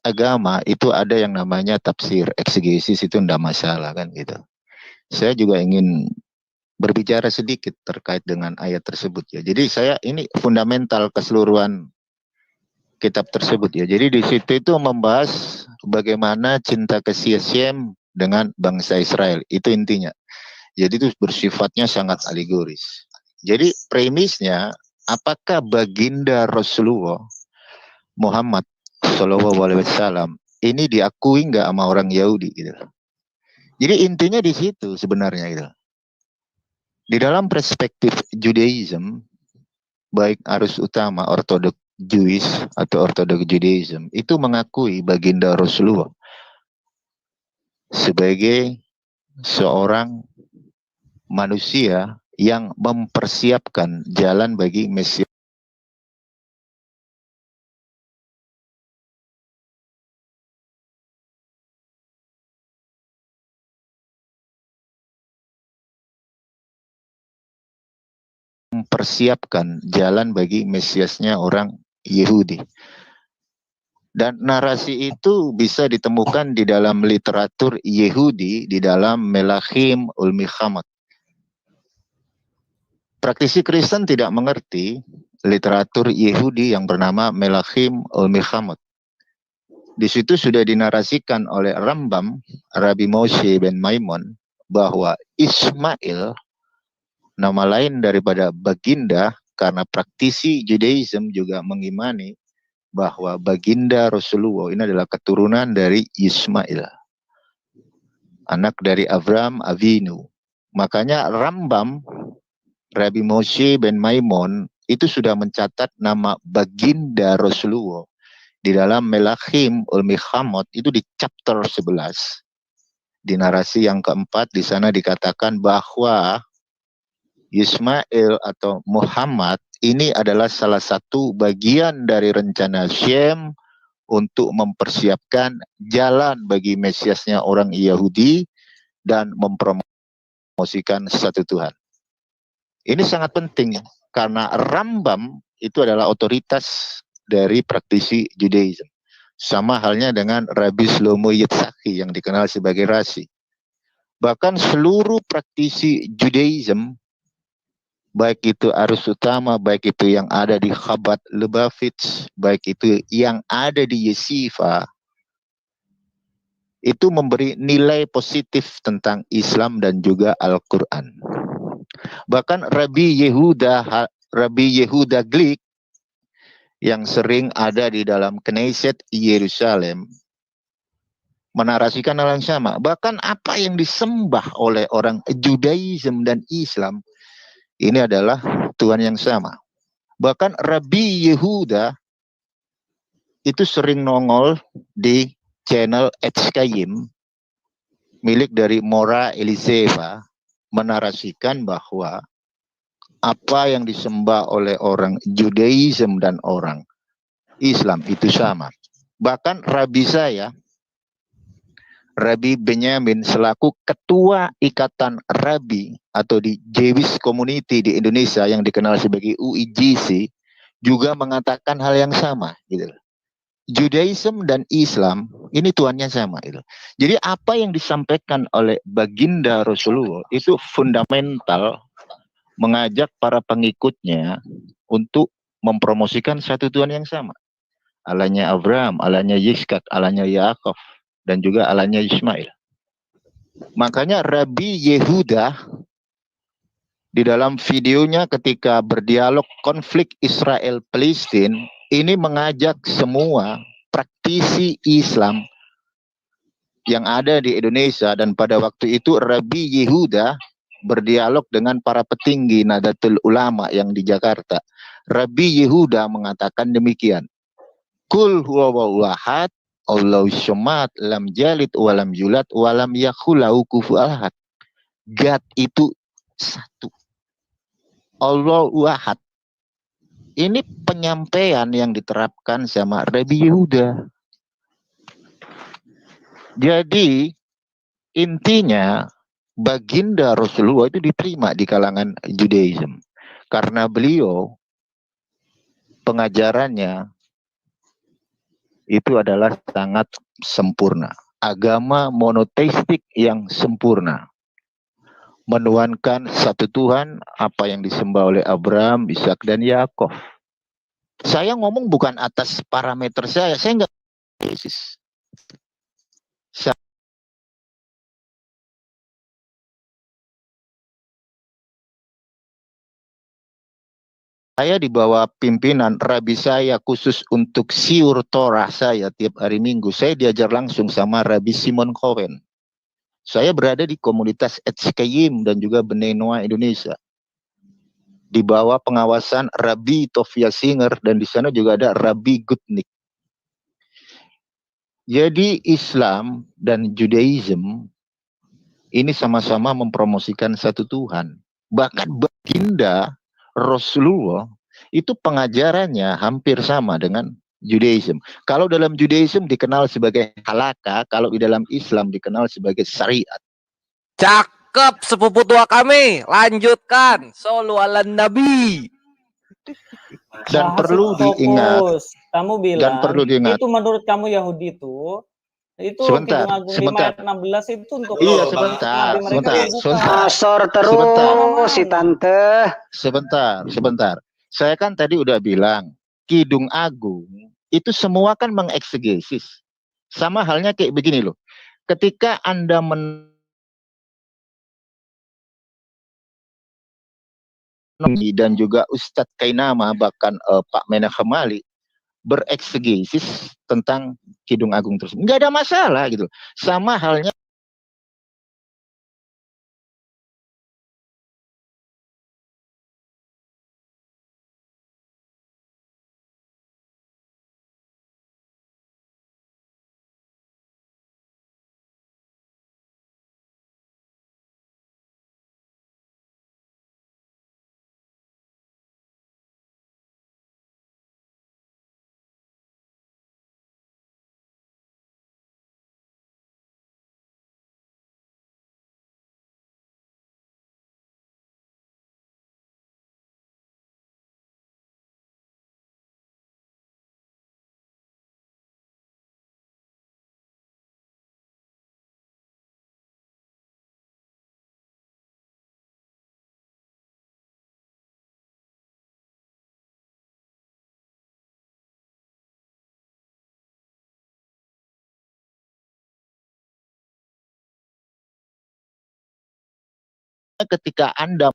agama itu ada yang namanya tafsir. Eksegesis itu tidak masalah kan gitu. Saya juga ingin berbicara sedikit terkait dengan ayat tersebut ya. Jadi saya ini fundamental keseluruhan kitab tersebut ya. Jadi di situ itu membahas bagaimana cinta kasih Hashem dengan bangsa Israel. Itu intinya. Jadi itu bersifatnya sangat alegoris. Jadi premisnya apakah baginda Rasulullah Muhammad Shallallahu Alaihi Wasallam ini diakui nggak sama orang Yahudi gitu. Jadi intinya di situ sebenarnya gitu. Di dalam perspektif Judaism, baik arus utama Orthodox Jewish atau Orthodox Judaism itu mengakui baginda Rasulullah sebagai seorang manusia yang mempersiapkan jalan bagi Mesias. Mempersiapkan jalan bagi Mesiasnya orang Yahudi. Dan narasi itu bisa ditemukan di dalam literatur Yahudi, di dalam Melachim ul-Milchamot. Praktisi Kristen tidak mengerti literatur Yahudi yang bernama Melachim ul-Milchamot. Di situ sudah dinarasikan oleh Rambam, Rabbi Moshe ben Maimon, bahwa Ismail, nama lain daripada baginda, karena praktisi Judaism juga mengimani bahwa baginda Rasulullah ini adalah keturunan dari Ismail, anak dari Abraham Avinu. Makanya Rambam, Rabbi Moshe ben Maimon itu sudah mencatat nama baginda Rasulullah di dalam Melachim ul-Milchamot itu di chapter 11. Di narasi yang keempat di sana dikatakan bahwa Ismail atau Muhammad ini adalah salah satu bagian dari rencana Shem untuk mempersiapkan jalan bagi Mesiasnya orang Yahudi dan mempromosikan satu Tuhan. Ini sangat penting karena Rambam itu adalah otoritas dari praktisi Judaism. Sama halnya dengan Rabbi Shlomo Yitzhaki yang dikenal sebagai Rashi. Bahkan seluruh praktisi Judaism, baik itu Arus Utama, baik itu yang ada di Chabad Lubavitch, baik itu yang ada di Yeshiva, itu memberi nilai positif tentang Islam dan juga Al-Quran. Bahkan Rabbi Yehuda Glick yang sering ada di dalam Knesset Yerusalem menarasikan hal yang sama. Bahkan apa yang disembah oleh orang Judaism dan Islam ini adalah Tuhan yang sama. Bahkan Rabbi Yehuda itu sering nongol di channel HKYM milik dari Mora Eliseva menarasikan bahwa apa yang disembah oleh orang Judaism dan orang Islam itu sama. Bahkan Rabbi saya, Rabbi Benyamin selaku ketua ikatan Rabbi atau di Jewish Community di Indonesia yang dikenal sebagai UIJC juga mengatakan hal yang sama gitu. Judaism dan Islam ini tuannya sama gitu. Jadi apa yang disampaikan oleh baginda Rasulullah itu fundamental mengajak para pengikutnya untuk mempromosikan satu Tuhan yang sama. Allahnya Abraham, Allahnya Yitzhak, Allahnya Yaakov, dan juga Allahnya Ismail. Makanya Rabbi Yehuda di dalam videonya ketika berdialog konflik Israel-Palestina ini mengajak semua praktisi Islam yang ada di Indonesia, dan pada waktu itu Rabbi Yehuda berdialog dengan para petinggi Nahdlatul Ulama yang di Jakarta. Rabbi Yehuda mengatakan demikian. Kul huwallahu ahad, Allahu samad, lam jalid walam yulad walam yakul lahu kufuwan ahad. God itu satu. Allahu ahad. Ini penyampaian yang diterapkan sama Rabbi Yehuda. Jadi intinya baginda Rasulullah itu diterima di kalangan Judaism karena beliau pengajarannya itu adalah sangat sempurna. Agama monoteistik yang sempurna. Menuhankan satu Tuhan, apa yang disembah oleh Abraham, Ishak, dan Yakov. Saya ngomong bukan atas parameter saya enggak Yesus. Saya di bawah pimpinan Rabi saya khusus untuk siur Torah saya tiap hari Minggu. Saya diajar langsung sama Rabi Simon Cohen. Saya berada di komunitas HKYM dan juga Bnei Noah Indonesia. Di bawah pengawasan Rabbi Tovia Singer dan di sana juga ada Rabbi Gutnik. Jadi Islam dan Judaism ini sama-sama mempromosikan satu Tuhan. Bahkan baginda Rasulullah itu pengajarannya hampir sama dengan Judaism. Kalau dalam Judaism dikenal sebagai halakha, kalau di dalam Islam dikenal sebagai syariat. Cakep sepupu tua kami. Lanjutkan. Shollu ala Nabi. Dan perlu diingat. Kamu bilang dan perlu diingat. Itu menurut kamu Yahudi itu sebentar, Kidung Agung 5 ayat 16 itu untuk iya sebentar. Sor terus si tante. Sebentar. Saya kan tadi udah bilang Kidung Agung itu semua kan mengeksegesis. Sama halnya kayak begini loh. Ketika Anda dan juga Ustadz Kainama bahkan Pak Menak Kemali bereksegesis tentang Kidung Agung tersebut. Nggak ada masalah gitu. Sama halnya ketika Anda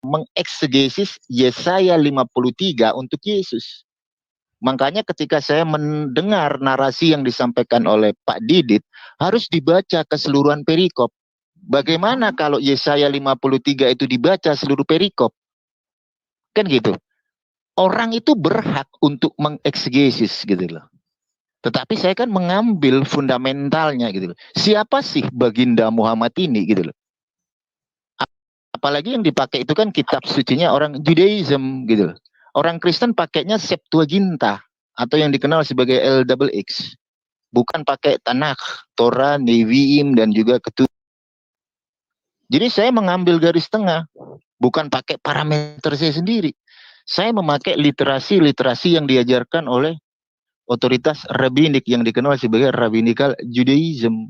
mengeksegesis Yesaya 53 untuk Yesus. Makanya ketika saya mendengar narasi yang disampaikan oleh Pak Didit, harus dibaca keseluruhan perikop. Bagaimana kalau Yesaya 53 itu dibaca seluruh perikop? Kan gitu. Orang itu berhak untuk mengeksegesis gitu loh. Tetapi saya kan mengambil fundamentalnya gitu loh. Siapa sih Baginda Muhammad ini gitu loh. Apalagi yang dipakai itu kan kitab sucinya orang Judaism gitu loh. Orang Kristen pakainya Septuaginta atau yang dikenal sebagai LXX. Bukan pakai Tanakh, Torah, Nevi'im dan juga Ketubah. Jadi saya mengambil garis tengah, bukan pakai parameter saya sendiri. Saya memakai literasi-literasi yang diajarkan oleh otoritas rabbinik yang dikenal sebagai Rabbinical Judaism.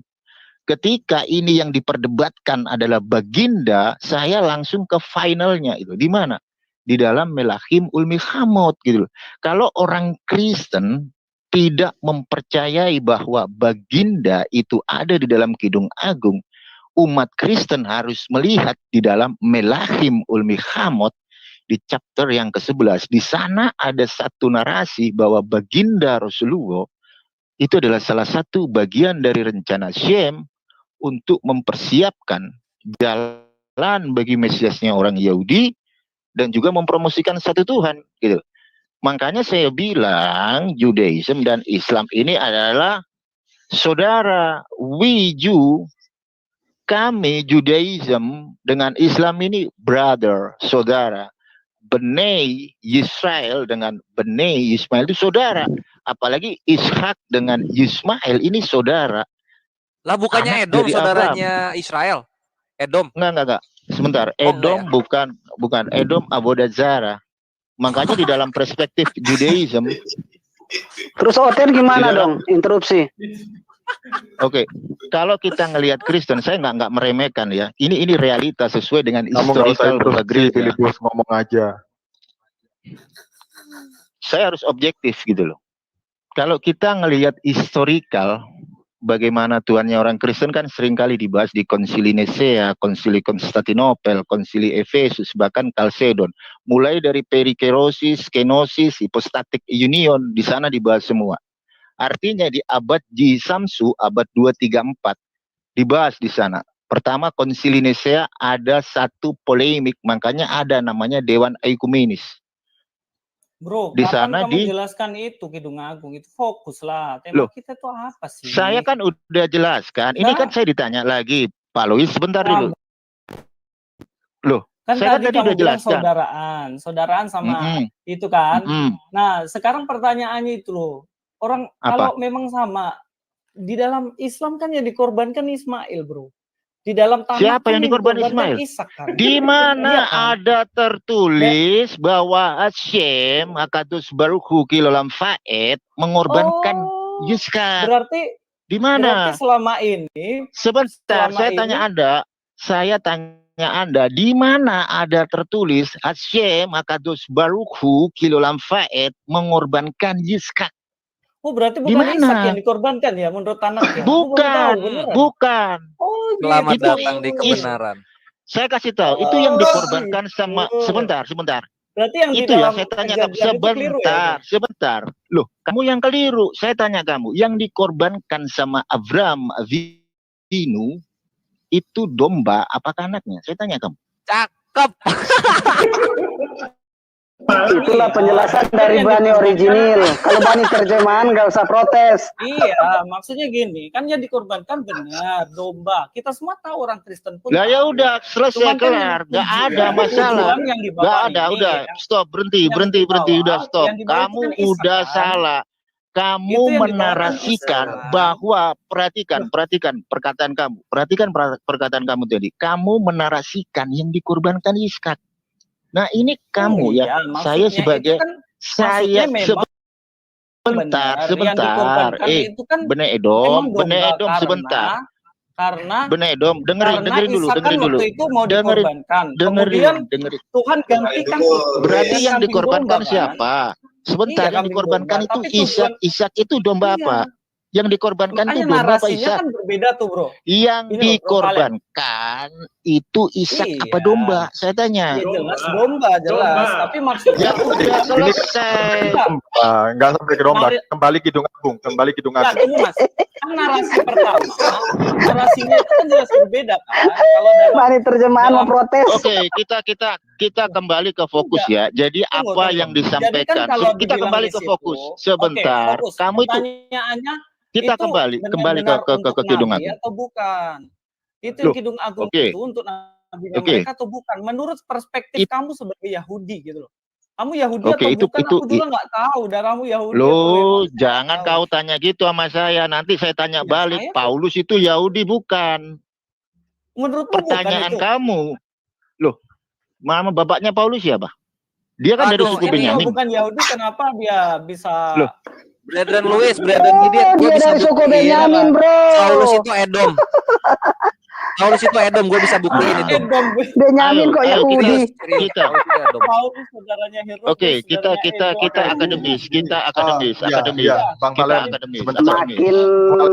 Ketika ini yang diperdebatkan adalah baginda, saya langsung ke finalnya itu. Di mana? Di dalam Melahim Ulmilhamot gitu. Kalau orang Kristen tidak mempercayai bahwa baginda itu ada di dalam Kidung Agung, umat Kristen harus melihat di dalam Melahim Ulmilhamot di chapter yang ke-11. Di sana ada satu narasi bahwa baginda Rasulullah itu adalah salah satu bagian dari rencana Shem untuk mempersiapkan jalan bagi Mesiasnya orang Yahudi dan juga mempromosikan satu Tuhan gitu. Makanya saya bilang Judaism dan Islam ini adalah saudara. We Jew, kami Judaism dengan Islam ini brother, saudara. Bnei Yisrael dengan Bnei Ismail itu saudara. Apalagi Ishak dengan Ismail ini saudara. Lah bukannya Edom saudaranya Israel? Edom? Enggak. Sebentar. Edom bukan Edom Abodazara. Makanya di dalam perspektif Judaism. Terus Oten gimana dong? Interupsi. Oke, kalau kita ngelihat Kristen, saya nggak meremehkan ya. Ini realita sesuai dengan historical background. Filipus ngomong aja. Saya harus objektif gitu loh. Kalau kita ngelihat historical, bagaimana Tuhannya orang Kristen kan seringkali dibahas di Konsili Nisea, Konsili Konstantinopel, Konsili Efesus, bahkan Kalsedon. Mulai dari Perikerosis, Kenosis, Hypostatic Union, di sana dibahas semua. Artinya di abad Jisamsu, abad 234, dibahas di sana. Pertama, Konsili Nisea ada satu polemik, makanya ada namanya Dewan Ekumenis. Bro, di kapan sana kamu jelaskan itu Kidung Agung? Itu fokus lah. Tema kita tuh apa sih? Saya kan udah jelaskan. Ini kan saya ditanya lagi, Pak Lois, sebentar dulu. Loh, kan saya tadi udah kamu bilang jelaskan. saudaraan sama itu kan. Nah, sekarang pertanyaannya itu loh. Orang kalau memang sama, di dalam Islam kan yang dikorbankan Ismail, bro. Di dalam tanah siapa yang dikorban Ismail? Ishak, kan? Di mana ada tertulis bahwa Hashem Akatus Baruchu Kilolam Faed mengorbankan Yiska. Berarti Di mana? Berarti selama ini Sebentar, saya tanya Anda, di mana ada tertulis Hashem Akados Baruchu Kilolam Faed mengorbankan Yitzhak? Oh, berarti Di bukan Ishak mana? yang dikorbankan ya menurut anaknya. Bukan, bukan. Oh, Selamat gitu. datang di kebenaran. Saya kasih tahu, itu yang dikorbankan sama sebentar. Berarti yang Itu di ya dalam saya tanya kamu kejadian itu keliru ya? sebentar. Loh, kamu yang keliru. Saya tanya kamu, yang dikorbankan sama Avram Avinu itu domba apakah anaknya? Saya tanya kamu. Cakep. Itulah penjelasan dari Bani original. Kalau Bani terjemahan nggak usah protes. Iya, maksudnya gini, kan yang dikorbankan benar domba. Kita semua tahu orang Kristen pun. Lah ya tahu. udah selesai Cuman kan kelar, nggak ada masalah. Nggak ada, udah stop, berhenti, udah stop. Kamu udah salah. Kamu menarasikan bahwa perhatikan perkataan kamu. Perhatikan perkataan kamu tadi. Kamu menarasikan yang dikorbankan Ishak. Nah ini kamu ya, saya sebagai saya sebentar, Bene Edom sebentar. Karena Bene Edom, dengerin dulu. Waktu itu mau dikorbankan. Kemudian Tuhan gantikan itu. Berarti yang dikorbankan siapa? Sebentar, yang dikorbankan itu Ishak. Ishak itu domba apa? Yang dikorbankan itu domba apa Ishak? Kan berbeda tuh, Bro. Yang dikorbankan itu Ishak apa domba? Saya tanya. Ya, jelas domba, jelas. Tapi maksudnya udah selesai. Enggak sampai ke domba, kembali Kidung Agung. Nah, ini Mas, kan narasi pertama, narasinya itu kan jelas berbeda kan. Kalau Bani terjemahan mau protes. Oke, kita kembali ke fokus ya. Jadi apa yang disampaikan? Kita kembali ke fokus. Sebentar. Kamu itu kita kembali ke Kidung Agung atau bukan? Itu Kidung Agung itu untuk nabinya mereka atau bukan? Menurut perspektif kamu sebagai Yahudi gitu loh. Kamu Yahudi atau bukan? Aku juga nggak tahu. Kamu Yahudi. Loh, jangan kau tanya gitu sama saya. Nanti saya tanya balik. Paulus itu Yahudi bukan? Menurut pertanyaan kamu. Loh, mama bapaknya Paulus siapa? Dia kan dari suku Benyamin. Bukan Yahudi, kenapa dia bisa? Loh, Brethren Louis, Brethren Gideon, dia dari suku Benyamin, Bro. Paulus itu Edom. Paulus itu Edom, gue bisa buktiin itu. Benyamin kok Yahudi. Paulus saudaranya Herodes. Oke, kita akademis, Bang Valen, Makin